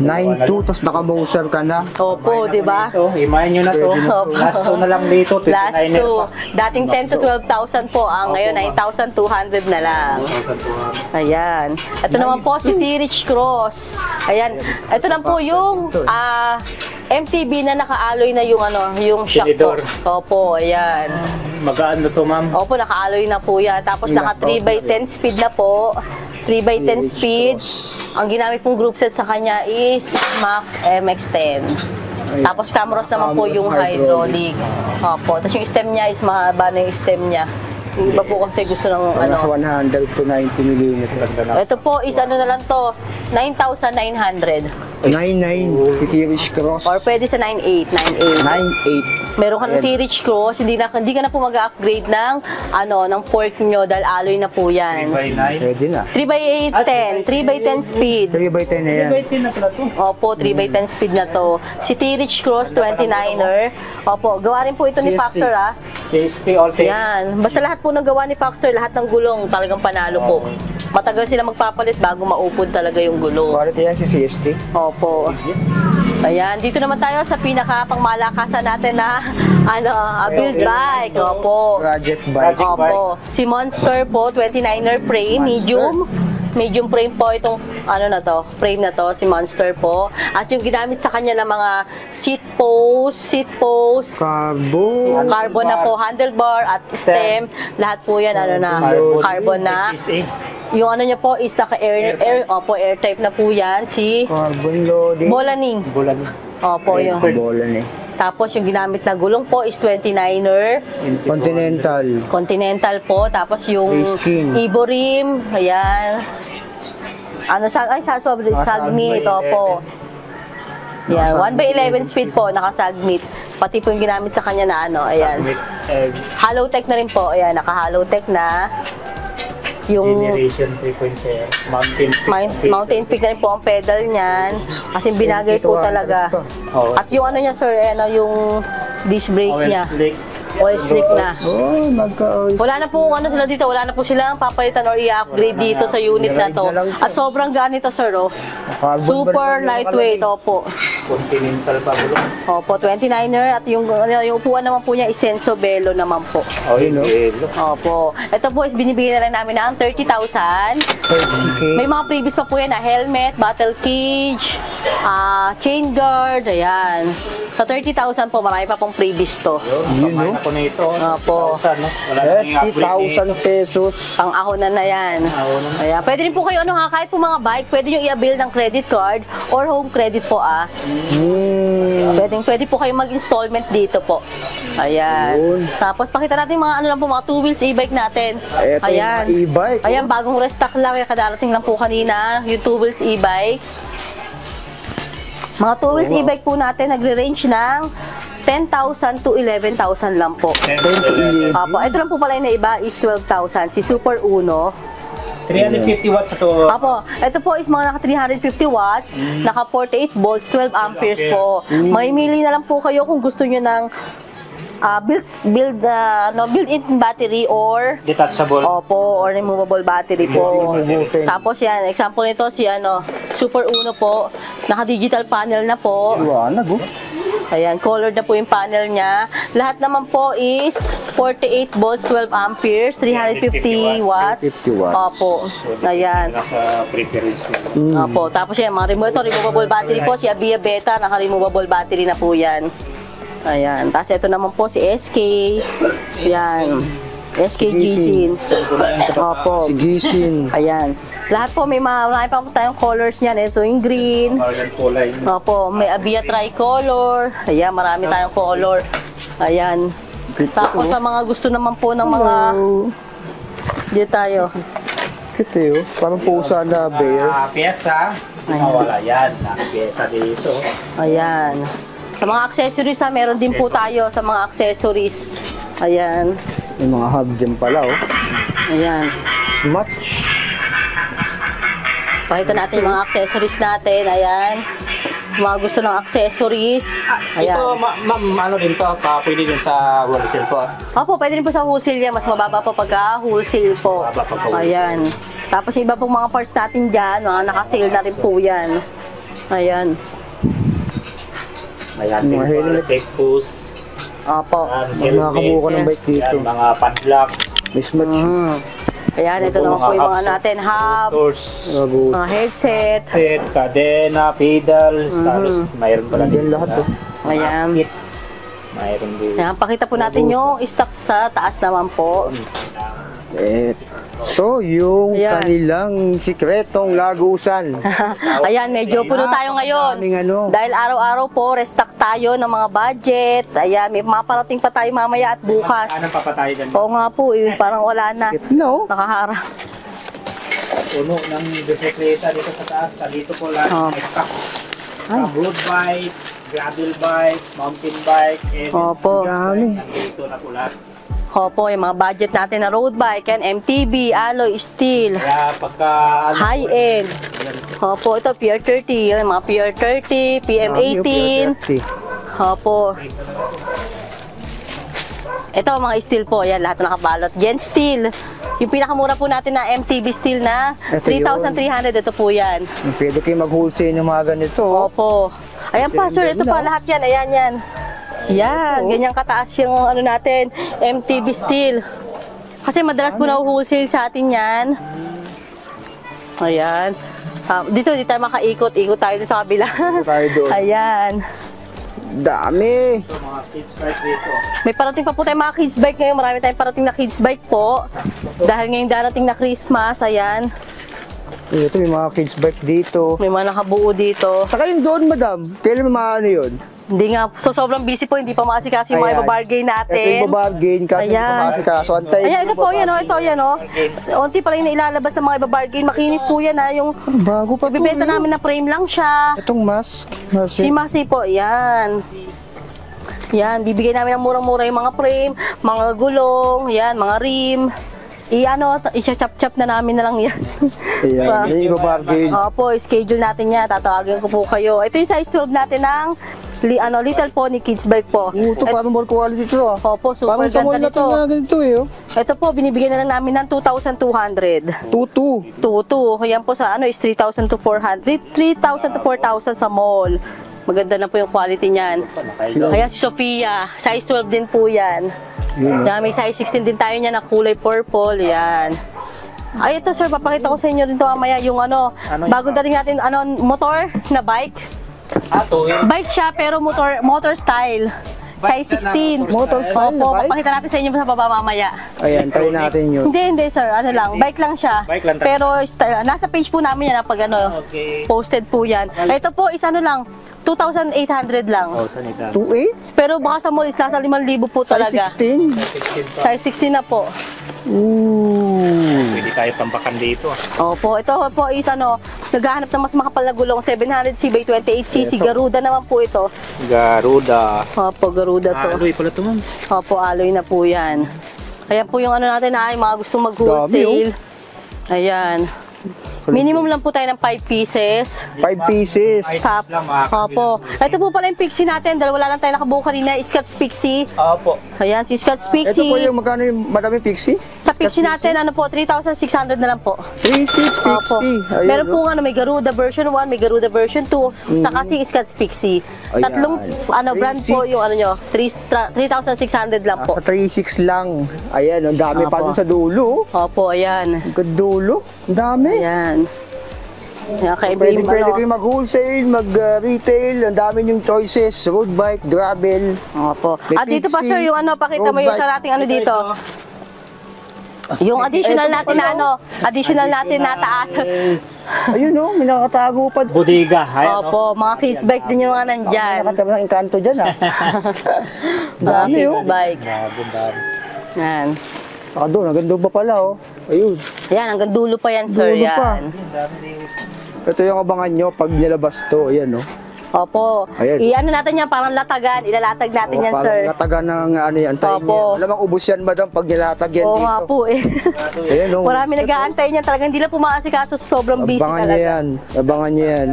Speaker 2: 9.2, tapos naka-Moser ka na.
Speaker 1: Opo, di ba?
Speaker 3: Imahin nyo na to.
Speaker 1: Opo.
Speaker 3: Last two na lang dito. 29
Speaker 1: Last
Speaker 3: na
Speaker 1: two.
Speaker 3: pa.
Speaker 1: Dating 10 to 12,000 po. Ngayon, 9,200 na lang.
Speaker 3: 1,200.
Speaker 1: Ayan. Ito naman po si T-Rich Cross. Ayan. Ito na po yung MTB na naka-alloy na yung yung shock po.
Speaker 3: Tinidor.
Speaker 1: Opo, ayan.
Speaker 3: Magaan to, ma'am.
Speaker 1: Opo, naka-alloy na po yan. Tapos naka 3x10 speed na po. 3x10 speed. Ang ginamit pong group set sa kanya is Mach MX-10. Tapos Camros naman po yung hydraulic. Opo. Tapos yung stem niya is mahaba na yung stem niya. Yung iba po kasi gusto ng
Speaker 2: Nasa 100 to 90 mm.
Speaker 1: Ito po is na lang to, 9,900.
Speaker 2: 9.9, si T-Rich Cross.
Speaker 1: Or pwede sa 9,800.
Speaker 2: 9.8.
Speaker 1: Meron ka ng T-Rich Cross, hindi ka na po mag-upgrade ng fork nyo dahil alloy na po yan.
Speaker 3: 3x9.
Speaker 2: Pwede na.
Speaker 1: 3x10, 3x10 speed.
Speaker 2: 3x10 na yan.
Speaker 3: 3x10 na pala to.
Speaker 1: Opo, 3x10 speed na to. Si T-Rich Cross 29er. Opo, gawa rin po ito ni
Speaker 2: CST.
Speaker 1: Foxter
Speaker 3: Safety, all thing.
Speaker 1: Yan. Basta lahat po ng gawa ni Foxter, lahat ng gulong talagang panalo po. Matagal sila magpapalit bago maupod talaga yung gulong.
Speaker 2: Quality yan si CST.
Speaker 1: Opo. Ayan, dito naman tayo sa pinaka-pangmalakasan natin na build bike. Opo.
Speaker 2: Project bike.
Speaker 1: Opo. Si Monster po, 29er frame, medium. Medium frame po itong frame na to, si Monster po. At yung ginamit sa kanya ng mga seat post, carbon na po, handlebar at stem. Lahat po yan, carbon na. Yung niya po is naka-air type na po yan. Si
Speaker 2: Carbon loading.
Speaker 1: Bolaning.
Speaker 3: Bulan.
Speaker 1: Opo, yung.
Speaker 2: Bolan eh.
Speaker 1: Tapos yung ginamit na gulong po is 29er. Continental po. Tapos yung
Speaker 2: Race King.
Speaker 1: Evo rim. Ayan. Sagmit. Opo. Yan, 1x11 speed po, naka-sagmit. Pati po yung ginamit sa kanya na ayan. Hollow tech na rin po. Ayan, naka-hollow tech na. Yung
Speaker 3: Generation 3.0.
Speaker 1: Mountain Peak na rin po ang pedal niyan. Kasi binagay po talaga. At yung niya sir, yung disc brake niya. Oil slick na.
Speaker 2: Oh, nagka-oil.
Speaker 1: Wala na po ano sila dito, wala na po silang papalitan or i-upgrade dito sa unit na to. At sobrang ganito sir, oh. Super lightweight, opo.
Speaker 3: Continental pa bulo.
Speaker 1: Opo, 29er at yung upuan naman po niya is Senso Bello naman po.
Speaker 3: Oh, yun.
Speaker 1: Opo. Ito po is binibigyan na lang namin ng 30,000.
Speaker 2: 30K.
Speaker 1: May mga previous pa po yan na helmet, battle cage, chain guard, ayan. Sa 30,000 po, marami pa pong previous to.
Speaker 3: Yun, no? Ako na ito.
Speaker 1: Opo.
Speaker 3: 1,000, no? Wala na yung upgrade.
Speaker 2: 30,000 pesos.
Speaker 1: Pang ahonan na yan. Ayan. Pwede rin po kayo, kahit po mga bike, pwede nyo i-avail ng credit card or home credit po Pwede po kayo mag-installment dito po. Ayan.
Speaker 2: Yun.
Speaker 1: Tapos pakita natin mga mga 2 wheels e-bike natin.
Speaker 2: Ito
Speaker 1: Ayan.
Speaker 2: yung e-bike.
Speaker 1: Ayan, bagong restock lang. Kadarating lang po kanina, yung 2 wheels e-bike. Mga 2 wheels e-bike po natin, nagre-range ng 10,000 to 11,000 lang po. Apo, ito lang po pala yung iba is 12,000. Si Super Uno.
Speaker 3: 350 watts ito.
Speaker 1: Apo, ito po is mga naka 350 watts, naka 48 volts, 12 amperes po. Mamimili na lang po kayo kung gusto nyo ng built-in battery or
Speaker 3: Detachable.
Speaker 1: opo, or removable battery po. Tapos yan, example nito si Super Uno po, naka-digital panel na po.
Speaker 2: Iwanag, oh.
Speaker 1: Ayan, colored na po yung panel niya. Lahat naman po is 48 volts, 12 amperes, 350 watts.
Speaker 2: 50 watts.
Speaker 1: Opo. Ayan.
Speaker 3: Nasa preference na.
Speaker 1: Opo. Tapos yan, mga removable battery po. Si Abia Beta, naka-removable battery na po yan. Ayan. Tapos ito naman po si SK. Ayan. SK Gisin. Opo.
Speaker 2: Si Gisin.
Speaker 1: Ayan. Lahat po, marami pa po tayong colors niyan. Ito yung green.
Speaker 3: Parang kulay.
Speaker 1: Opo, may Abia tricolor. Ayan, marami tayong color. Ayan. Tapos sa mga gusto naman po ng mga... Dito tayo.
Speaker 2: Kito yun. Parang pusa na bear.
Speaker 3: Pyesa. Mawala yan. Pyesa dito.
Speaker 1: Ayan. Sa mga accessories meron din po tayo sa mga accessories. Ayan.
Speaker 2: May mga hub din pala, oh.
Speaker 1: Ayan.
Speaker 2: Smudge.
Speaker 1: Pakita natin yung mga accessories natin. Ayan. Mga gusto ng accessories. Ayan.
Speaker 3: Ito, ma'am, ano din to? Pwede din sa wholesale po.
Speaker 1: Opo, pwede rin po sa wholesale yan. Mas mababa po pagka wholesale po.
Speaker 3: Mababa pagka wholesale.
Speaker 1: Ayan. Tapos yung iba pong mga parts natin dyan, naka-sale na rin po yan. Ayan.
Speaker 3: May ating
Speaker 2: Mga
Speaker 3: mga
Speaker 2: helmet.
Speaker 3: safe post.
Speaker 1: Opo.
Speaker 2: Nakakabuo ka ng bike dito.
Speaker 3: Yan, mga padlock.
Speaker 2: May smudge.
Speaker 1: Ayan, ito naman po yung mga natin. Hubs,
Speaker 3: Doors.
Speaker 1: mga headset.
Speaker 3: Set, kadena, pedals. Tapos mayroon pala
Speaker 2: Yan lahat, oh.
Speaker 1: Ayan.
Speaker 3: kit. Mayroon din.
Speaker 1: Ayan, pakita po natin yung stock sa taas naman po.
Speaker 2: Ito yung
Speaker 1: Ayan.
Speaker 2: kanilang sikretong lagusan.
Speaker 1: Ayan, medyo puno tayo ngayon.
Speaker 2: Daming ano.
Speaker 1: Dahil araw-araw po, restock tayo ng mga budget. Ayan, may maparating pa tayo mamaya at bukas.
Speaker 3: Anong papatay dyan?
Speaker 1: Oo nga po, parang wala na.
Speaker 2: No.
Speaker 1: Nakaharap.
Speaker 3: Puno ng bisikleta dito sa taas. Dito po lahat.
Speaker 1: Oh.
Speaker 3: May stock. Road bike, gravel bike, mountain bike, and
Speaker 1: Opo.
Speaker 2: Dami.
Speaker 3: nandito na po lahat.
Speaker 1: Opo, yung mga budget natin na road bike, yan, MTB, alloy, steel,
Speaker 3: Kaya pagka
Speaker 1: high-end. Opo, ito PR30, yung mga PR30, PM18. Opo. Ito, mga steel po, yan, lahat na nakabalot. Gen Steel. Yung pinakamura po natin na MTB steel na
Speaker 2: Ito
Speaker 1: 3,300, ito po yan.
Speaker 2: Pwede kayo mag-wholesale ng mga ganito.
Speaker 1: Opo. Ayan pa, sir, ito pa, lahat yan, ayan, yan. Yan, ganyan kataas yung ano natin, MTB steel. Kasi madalas po na-wholesale sa atin yan. Ayan. Dito, di tayo makaikot. Ikot tayo sa kabila.
Speaker 2: Tayo doon.
Speaker 1: Ayan.
Speaker 2: Dami.
Speaker 3: ito, mga kids bike dito.
Speaker 1: May parating pa po tayong mga kids bike ngayon. Marami tayong parating na kids bike po. Dahil ngayong darating na Christmas, ayan.
Speaker 2: Ito may mga kids bike dito.
Speaker 1: May mga nakabuo dito.
Speaker 2: Saka yung doon, madam. Kailan maano yun?
Speaker 1: Hindi nga, so sobrang busy po, hindi pa makasikaso yung mga
Speaker 2: Ayan.
Speaker 1: ibabargain natin.
Speaker 2: Ito yung babargain kasi hindi
Speaker 1: Ayan.
Speaker 2: pa makasikaso. Antayin
Speaker 1: Ayan,
Speaker 2: yung
Speaker 1: ito po, yan o,
Speaker 2: babargain.
Speaker 1: ito, yan o. Unti pa lang yung ilalabas ng mga ibabargain. Makinis po yan ha, yung
Speaker 2: Bago pa to.
Speaker 1: bibenta namin na frame lang siya.
Speaker 2: Itong mask.
Speaker 1: Si Masi po, yan. Yan, bibigay namin ng murang-mura yung mga frame, mga gulong, yan, mga rim. I-chop-chop na namin na lang yan.
Speaker 2: Ayan, may ibabargain.
Speaker 1: Opo, schedule natin yan. Tatawagin ko po kayo. Ito yung size 12 natin ng Little Pony Kids Bike po.
Speaker 2: Ito parang more quality ito ah.
Speaker 1: Opo, super
Speaker 2: Parang sa mall
Speaker 1: ganda
Speaker 2: natin
Speaker 1: nito.
Speaker 2: na ganito eh. Oh.
Speaker 1: Ito po, binibigyan na lang namin ng 2,200.
Speaker 2: 2-2.
Speaker 1: 2,2. Yan po sa is 3,000 to 400. 3,000 to 4,000 sa mall. Maganda na po yung quality niyan. Ayan si Sophia, size 12 din po yan. May size 16 din tayo niya na kulay purple. Yan. Ay, ito sir, papakita ko sa inyo rin to mamaya yung bagong dating natin, motor na bike. Bike siya, pero motor style. Size 16.
Speaker 2: Motor style na
Speaker 1: Opo,
Speaker 2: bike?
Speaker 1: papakita natin sa inyo sa baba mamaya.
Speaker 2: Ayan, try natin yun.
Speaker 1: Hindi sir, bike lang siya.
Speaker 3: Bike lang
Speaker 1: Pero nasa page po namin yan pag
Speaker 3: Okay.
Speaker 1: posted po yan. Ito po is 2,800 lang.
Speaker 2: 2-8?
Speaker 1: Pero baka sa mall is nasa 5,000 po talaga.
Speaker 2: Size 16?
Speaker 1: Size 16 na po.
Speaker 2: Ooh.
Speaker 3: Pwede tayo tambakan dito.
Speaker 1: Opo, ito po is naghahanap ng mas makapal na gulong, 700C by 28cc. Garuda naman po ito.
Speaker 3: Garuda.
Speaker 1: Opo, Garuda to.
Speaker 3: Alloy pala ito, ma'am.
Speaker 1: Opo, alloy na po yan. Ayan po yung natin mga gustong
Speaker 2: Dami,
Speaker 1: mag-wholesale. Ayan. Minimum lang po tayo ng 5 pieces.
Speaker 2: 5 pieces.
Speaker 1: Tap. Opo. Ito po pala yung Pixie natin. Dahil wala lang tayo nakabuo kanina. Scott's Pixie.
Speaker 3: Opo.
Speaker 1: Ayan, si Scott's
Speaker 2: Ito
Speaker 1: Pixie.
Speaker 2: po yung magkano yung madaming pixie?
Speaker 1: Sa Pixie natin, 3,600 na lang po.
Speaker 2: 3-6
Speaker 1: Opo.
Speaker 2: pixie. Ayun,
Speaker 1: Meron
Speaker 2: no?
Speaker 1: po may Garuda version 1, may Garuda version 2, saka si Scott's Pixie.
Speaker 2: Ayan.
Speaker 1: Tatlong brand po
Speaker 2: 3,600.
Speaker 1: yung nyo, 3,600 lang po.
Speaker 2: Sa 3-6 lang. Ayan, ang dami pa
Speaker 1: Opo.
Speaker 2: dun sa dulo.
Speaker 1: Opo, ayan.
Speaker 2: Ang dulo. Ang dami.
Speaker 1: Ayan. Ayan, kay
Speaker 2: Pwede
Speaker 1: Bim,
Speaker 2: kayo mag-wholesale, mag-retail. Ang dami yung choices. Road bike, gravel.
Speaker 1: Opo.
Speaker 2: May
Speaker 1: At dito pa
Speaker 2: Pixie,
Speaker 1: sir, yung pakita mo
Speaker 2: road
Speaker 1: yung
Speaker 2: bike.
Speaker 1: sa ating dito. Yung additional natin na taas.
Speaker 2: Ayun no, may nakatago pa.
Speaker 3: Bodega. Ayan,
Speaker 1: Opo, mga kids bike din yung mga nandyan.
Speaker 2: Nakatago ng engkanto dyan ah.
Speaker 1: Mga
Speaker 2: Dami,
Speaker 1: kids
Speaker 2: oh.
Speaker 1: bike.
Speaker 3: Dami.
Speaker 1: Yan.
Speaker 2: Saka doon, hanggang doon pa pala oh. Ayun.
Speaker 1: Ayan, hanggang dulo pa yan sir.
Speaker 2: Dulo pa.
Speaker 1: Yan.
Speaker 2: Ito yung abangan nyo pag nilabas to. Ayan no.
Speaker 1: Opo.
Speaker 2: Ayan.
Speaker 1: Natin yan, parang latagan. Ilalatag natin yan,
Speaker 2: Parang
Speaker 1: sir.
Speaker 2: nataga ng yan, antayin
Speaker 1: Opo.
Speaker 2: niya. Alam mo, ubus yan madam pag nilatag yan
Speaker 1: Oo
Speaker 2: dito.
Speaker 1: nga po eh.
Speaker 2: Ayan no.
Speaker 1: Marami nag-aantay niyan talaga. Hindi lang po makasikaso, sobrang busy
Speaker 2: Abangan
Speaker 1: talaga.
Speaker 2: niya yan. Abangan niya yan.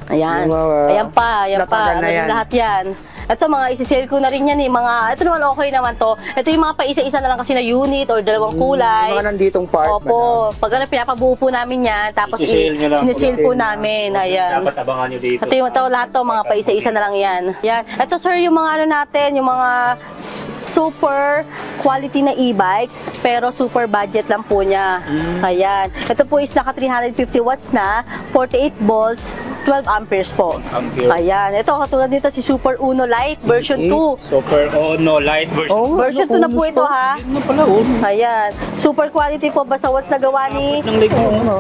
Speaker 1: Ayan.
Speaker 2: Yung mga
Speaker 1: Ayan pa.
Speaker 2: latagan na yan.
Speaker 1: Lahat yan. Ito mga isi-sale ko na rin yan eh. Ito naman okay naman to. Ito yung mga paisa-isa na lang kasi na unit or dalawang kulay.
Speaker 2: Mga nanditong part.
Speaker 1: Opo. Pag pinapabuo po namin yan. Tapos
Speaker 3: Isi-sale nyo lang.
Speaker 1: sinisale po namin. Ayan.
Speaker 3: Dapat abangan nyo dito.
Speaker 1: Ito yung lahat to, mga paisa-isa na lang yan. Yan. Ito sir, yung mga natin, yung mga super quality na e-bikes, pero super budget lang po niya. Ayan. Ito po is naka 350 watts na, 48 volts, 12 amperes po.
Speaker 3: Ampere.
Speaker 1: Ayan. Ito, katulad nito si Super Uno Lite version 2.
Speaker 3: Super Light version.
Speaker 2: Oo,
Speaker 1: Version 2 na po ito ha.
Speaker 3: Ano pala,
Speaker 1: Ayan. Super quality po, basta watts na gawa ni...
Speaker 3: ng leg mo.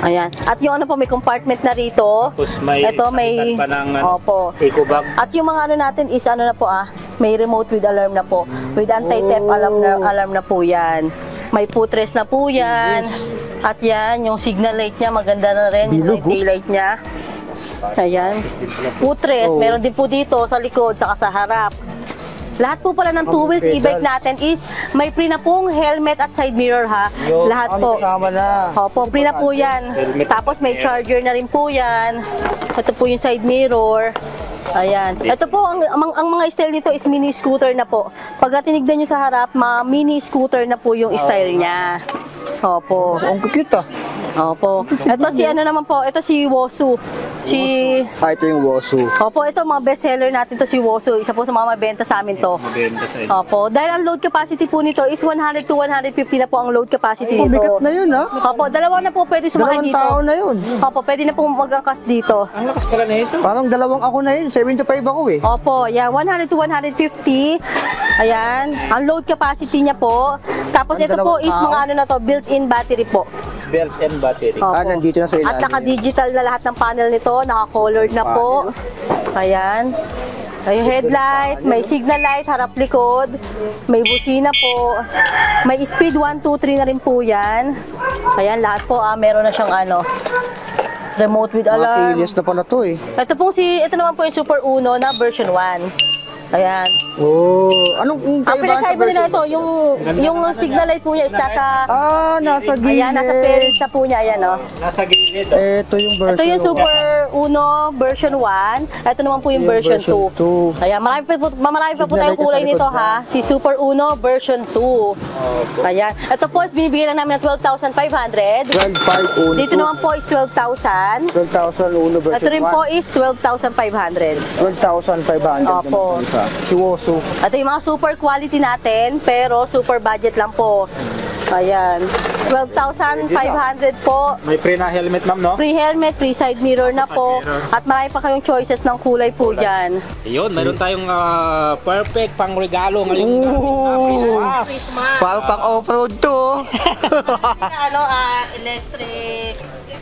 Speaker 1: Ayan. At yung po, may compartment na rito.
Speaker 3: Tapos may
Speaker 1: Ito may...
Speaker 3: pa ng
Speaker 1: Opo.
Speaker 3: eco bag.
Speaker 1: At yung mga natin is na po may remote with alarm na po. With anti-theft alarm na po yan. May footrest na po yan. At yan, yung signal light niya, maganda na rin. Yung daylight niya. Ayan. Footrest, meron din po dito sa likod, saka sa harap. Lahat po pala ng two wheels e-bike natin is may free na pong helmet at side mirror ha. Lahat po.
Speaker 2: Kasama na.
Speaker 1: Opo, free na po yan. Tapos may charger na rin po yan. Ito po yung side mirror. Ayan. Ito po, ang mga style nito is mini scooter na po. Pagka tinignan nyo sa harap, mini scooter na po yung style niya. Opo.
Speaker 2: Ang cute ah.
Speaker 1: Opo. Ito si naman po, ito si Wosu.
Speaker 2: Ito yung Wosu.
Speaker 1: Opo, ito mga best seller natin to si Wosu. Isa po sa mga mabenta sa amin to.
Speaker 3: Mabenta sa inyo.
Speaker 1: Opo, dahil ang load capacity po nito is 100 to 150 na po ang load capacity
Speaker 2: Oh,
Speaker 1: nito.
Speaker 2: bigat na yun ah.
Speaker 1: Opo, dalawa na po pwede sumakay
Speaker 2: Dalawang
Speaker 1: dito.
Speaker 2: tao na yun.
Speaker 1: Opo, pwede na po magkakas dito.
Speaker 3: Ang lakas pala na ito.
Speaker 2: Parang dalawang ako na yun. 75 ako eh.
Speaker 1: Opo, yeah, 100 to 150. Ayan, ang load capacity niya po. Tapos
Speaker 2: Ang
Speaker 1: ito po
Speaker 2: dalawang
Speaker 1: is
Speaker 2: tao?
Speaker 1: mga na to, built-in battery po.
Speaker 3: Belt and battery.
Speaker 1: Opo.
Speaker 2: Nandito na sa ilalim.
Speaker 1: At naka-digital na lahat ng panel nito, naka-colored na po. Ayan. May headlight, may signal light, harap likod, may busina po, may speed 1, 2, 3 na rin po yan. Ayan, lahat po meron na siyang remote with
Speaker 2: Mga
Speaker 1: alarm.
Speaker 2: keyless na pala to eh.
Speaker 1: Ito naman po yung Super Uno na version 1. Ayan.
Speaker 2: Oh, anong
Speaker 1: Ang pinakaiba nila ito, yung signal light po niya is nasa,
Speaker 2: nasa gilid.
Speaker 1: ayan, nasa parents na po niya, ayan, oh.
Speaker 3: Nasa gilid.
Speaker 2: Ito yung version.
Speaker 1: Ito yung Super Uno version 1. Ito naman po yung version 2. Ayan, marami pa po tayong kulay nito ha. Si Super Uno version 2. Ayan. Ito po is binibigyan lang namin ng 12,500.
Speaker 2: 12,500 Uno.
Speaker 1: Dito naman po is 12,000.
Speaker 2: 12,000 Uno version 1.
Speaker 1: Ito rin po is 12,500.
Speaker 2: 12,500.
Speaker 1: Opo.
Speaker 2: Si Wosu.
Speaker 1: Ito yung mga super quality natin, pero super budget lang po. Ayan. 12,500 po.
Speaker 3: May pre na helmet, ma'am, no?
Speaker 1: Free helmet, free side mirror na po.
Speaker 3: mirror.
Speaker 1: At marami pa kayong choices ng kulay po dyan.
Speaker 3: Ayun, meron tayong perfect pang regalo ngayong Christmas.
Speaker 2: Parang pang off-road to.
Speaker 1: Electric.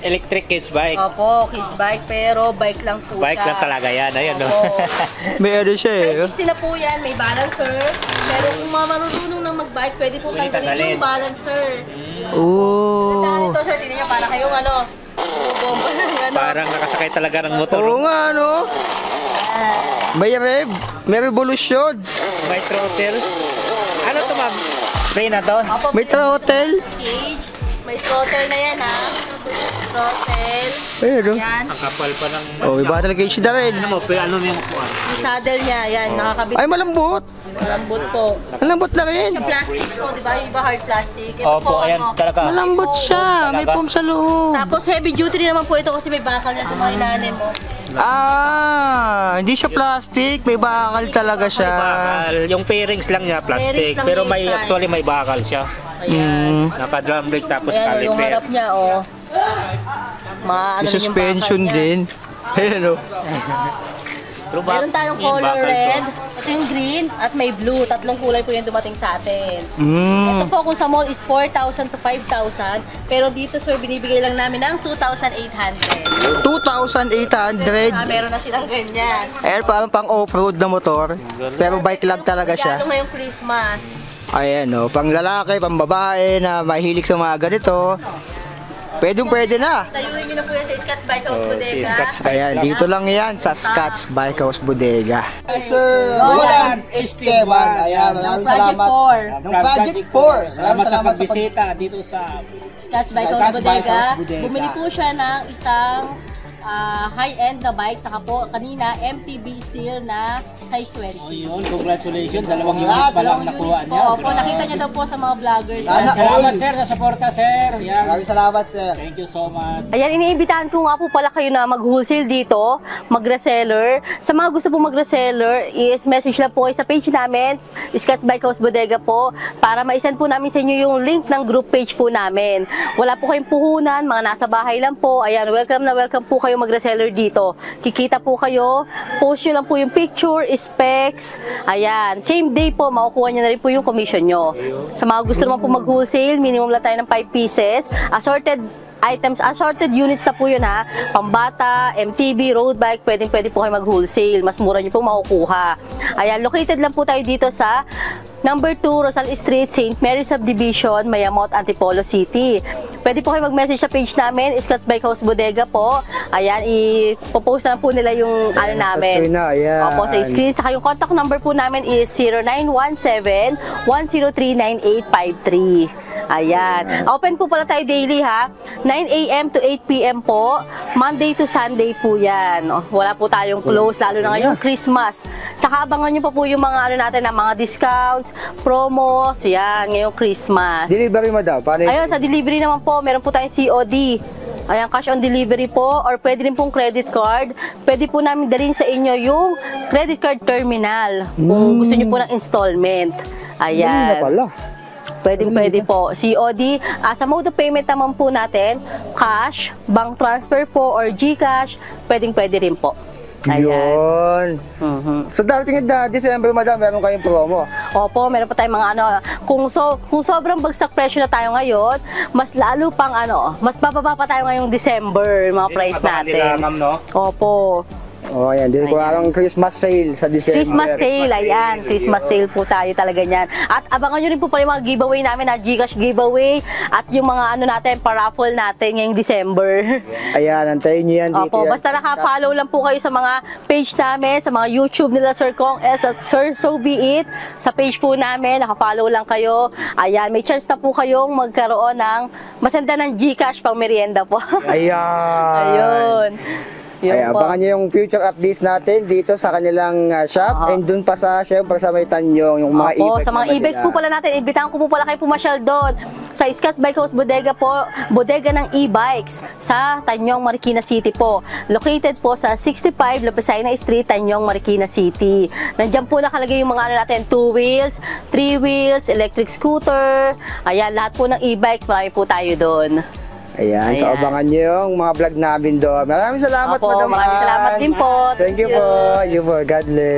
Speaker 3: Electric kids bike.
Speaker 1: Opo, kids bike, pero bike lang po
Speaker 3: Bike
Speaker 1: siya.
Speaker 3: lang talaga yan. Ayun, no?
Speaker 1: Opo.
Speaker 2: May ano siya eh.
Speaker 1: Size 60 na po yan, may balancer. Pero kung marunong nang mag-bike, pwede po
Speaker 3: Pwede
Speaker 1: tanggalin
Speaker 3: tanggalin.
Speaker 1: yung balancer.
Speaker 2: Oo.
Speaker 1: Ganda nito, sir. Tingnan nyo, para kayong bomba ng
Speaker 3: Parang nakasakay talaga ng motor.
Speaker 2: Oo nga, no? May rev. May revolution.
Speaker 3: May throttle. Ano to, ma'am? Pre na to?
Speaker 1: Opo,
Speaker 2: May throttle.
Speaker 1: cage. May throttle na yan, ha? Throttle.
Speaker 2: Ayun, no?
Speaker 1: Yan.
Speaker 3: Ang kapal pa ng...
Speaker 2: Oh, may battle cage na rin.
Speaker 3: Ano mo, ano mo yung kuha?
Speaker 1: Yung saddle niya, yan. Nakakabit.
Speaker 2: Ay, malambot.
Speaker 1: Malambot po.
Speaker 2: Malambot na rin.
Speaker 1: Yung plastic po, di ba? Yung iba hard plastic. Ito
Speaker 3: Opo,
Speaker 1: po,
Speaker 3: ayan talaga.
Speaker 2: Malambot siya. May
Speaker 3: Talaga?
Speaker 2: foam sa loob.
Speaker 1: Tapos heavy duty rin naman po ito kasi may bakal na sa mga ilalim mo.
Speaker 2: Hindi siya plastic. May bakal talaga siya.
Speaker 3: Bakal. Yung fairings lang niya, plastic.
Speaker 1: Fairings lang
Speaker 3: Pero
Speaker 1: yung
Speaker 3: may
Speaker 1: style.
Speaker 3: actually may bakal siya.
Speaker 1: Ayan.
Speaker 3: Naka-drum brake tapos
Speaker 1: Ayan, yung
Speaker 3: caliper.
Speaker 1: harap niya, oh.
Speaker 2: May
Speaker 1: Ano rin yung
Speaker 2: suspension
Speaker 1: bakal niya.
Speaker 2: din. Ayun, no?
Speaker 1: Meron tayong
Speaker 3: Yung
Speaker 1: color
Speaker 3: bakal to.
Speaker 1: red, ito yung green, at may blue. Tatlong kulay po yung dumating sa atin.
Speaker 2: Mm.
Speaker 1: Ito po kung sa mall is 4,000 to 5,000. Pero dito, sir, binibigay lang namin ng 2,800.
Speaker 2: 2,800.
Speaker 1: Meron na silang ganyan.
Speaker 2: Ayan, parang pang off-road na motor. Pero bike lang talaga siya.
Speaker 1: Regalo ngayong Christmas.
Speaker 2: Ayan, no? Pang lalaki, pang babae na mahilig sa mga ganito. Pwede na.
Speaker 1: Tayurin nyo na po yan sa Scott's Bike House
Speaker 3: Si
Speaker 1: Bodega.
Speaker 3: Scotch Bike.
Speaker 2: Ayan, dito lang yan sa Scott's Bike House Bodega.
Speaker 5: Sir Roland Esteban. Ayan, maraming
Speaker 1: Project
Speaker 5: salamat.
Speaker 1: 4.
Speaker 5: Ng Project 4.
Speaker 3: Salamat sa pagbisita dito sa
Speaker 1: Scott's Bike House
Speaker 5: Scott's Bike
Speaker 1: Bodega.
Speaker 5: House Bodega.
Speaker 1: Bumili po siya ng isang high-end na bike. Saka po kanina, MTB steel na size 20.
Speaker 3: yun. Congratulations. Dalawang unit pa lang nakuha niya.
Speaker 1: Opo, nakita niya daw po sa mga vloggers.
Speaker 5: Sana
Speaker 3: Salamat
Speaker 5: all.
Speaker 3: sir sa suporta sir. Yan.
Speaker 5: Maraming salamat, sir.
Speaker 3: Thank you so much.
Speaker 1: Ayan, iniimbitahan ko nga po pala kayo na mag-wholesale dito, mag-reseller. Sa mga gusto po mag-reseller, is message lang po sa page namin, Scott's Bike House Bodega po, para ma-send po namin sa inyo yung link ng group page po namin. Wala po kayong puhunan, mga nasa bahay lang po. Ayan, welcome na welcome po kayo mag-reseller dito. Kikita po kayo, post nyo lang po yung picture, specs. Ayan, same day po, makukuha nyo na rin po yung commission nyo. Sa mga gusto naman po mag-wholesale, minimum lang tayo ng 5 pieces. Assorted items, assorted units na po yun ha. Pambata, MTB, road bike, pwede po kayo mag-wholesale. Mas mura nyo po makukuha. Ayan, located lang po tayo dito sa number 2, Rosal Street, St. Mary Subdivision, Mayamot, Antipolo City. Pwede po kayo mag-message sa page namin, Scott's Bike House Bodega po. Ayan, ipopost na po nila yung ano namin.
Speaker 2: Sa screen na, ayan.
Speaker 1: Opo, sa screen. Saka yung contact number po namin is 0917-103-9853. Ayan. Open po pala tayo daily ha. 9 a.m. to 8 p.m. po. Monday to Sunday po yan. Wala po tayong close, lalo na ngayong Christmas. Saka abangan nyo pa po yung mga ano natin, na mga discounts, promos, yan, ngayong Christmas.
Speaker 2: Delivery, madam. Paano
Speaker 1: Ayun, sa delivery naman po, meron po tayong COD. Ayan, cash on delivery po, or pwede rin pong credit card. Pwede po namin dalhin sa inyo yung credit card terminal kung gusto nyo po ng installment. Ayan.
Speaker 2: pala?
Speaker 1: Pwede po. COD. Sa mode of payment naman po natin, cash, bank transfer po, or GCash, pwede rin po. Ayan.
Speaker 2: Yun.
Speaker 1: Mhm.
Speaker 2: Sa dating na December, madam, meron kayong promo.
Speaker 1: Opo, meron pa tayong mga ano, kung sobrang bagsak presyo na tayo ngayon, mas lalo pang ano, mas bababa pa tayo ngayong December, mga price
Speaker 3: Pinapababa nila,
Speaker 1: natin.
Speaker 3: ma'am, no?
Speaker 1: Opo.
Speaker 2: Oh, ayan. Dito ko ang Christmas sale sa December.
Speaker 1: Christmas sale, ayan. Christmas sale po tayo talaga niyan. At abangan nyo rin po pala yung mga giveaway namin na Gcash giveaway at yung mga ano natin, paraffle natin ngayong December.
Speaker 2: Ayan, antayin nyo yan dito.
Speaker 1: Opo,
Speaker 2: yan.
Speaker 1: basta naka-follow lang po kayo sa mga page namin, sa mga YouTube nila Sir Kong S at Sir So Be It. Sa page po namin, naka-follow lang kayo. Ayan, may chance na po kayong magkaroon ng masenda ng Gcash pang merienda po.
Speaker 2: Ayan.
Speaker 1: Ayun. Yun
Speaker 2: Ayan,
Speaker 1: po.
Speaker 2: abangan nyo yung future updates natin dito sa kanilang shop and dun pa sa, syempre sa may Tanyong, yung mga
Speaker 1: Opo,
Speaker 2: e-bikes.
Speaker 1: sa mga
Speaker 2: naman
Speaker 1: e-bikes
Speaker 2: nila.
Speaker 1: po pala natin, ibitahan ko po pala kayo pumasyal doon. Sa Iskas Bike House Bodega po, bodega ng e-bikes sa Tanyong, Marikina City po. Located po sa 65 Lapesina Street, Tanyong, Marikina City. Nandiyan po nakalagay yung mga ano natin, 2 wheels, 3 wheels, electric scooter. Ayan, lahat po ng e-bikes, marami po tayo doon.
Speaker 2: Ayan, so
Speaker 1: Ayan.
Speaker 2: abangan nyo yung mga vlog namin doon. Maraming salamat,
Speaker 1: Opo,
Speaker 2: Madam
Speaker 1: maraming
Speaker 2: Ann.
Speaker 1: salamat din po.
Speaker 2: Thank you po. You for God bless.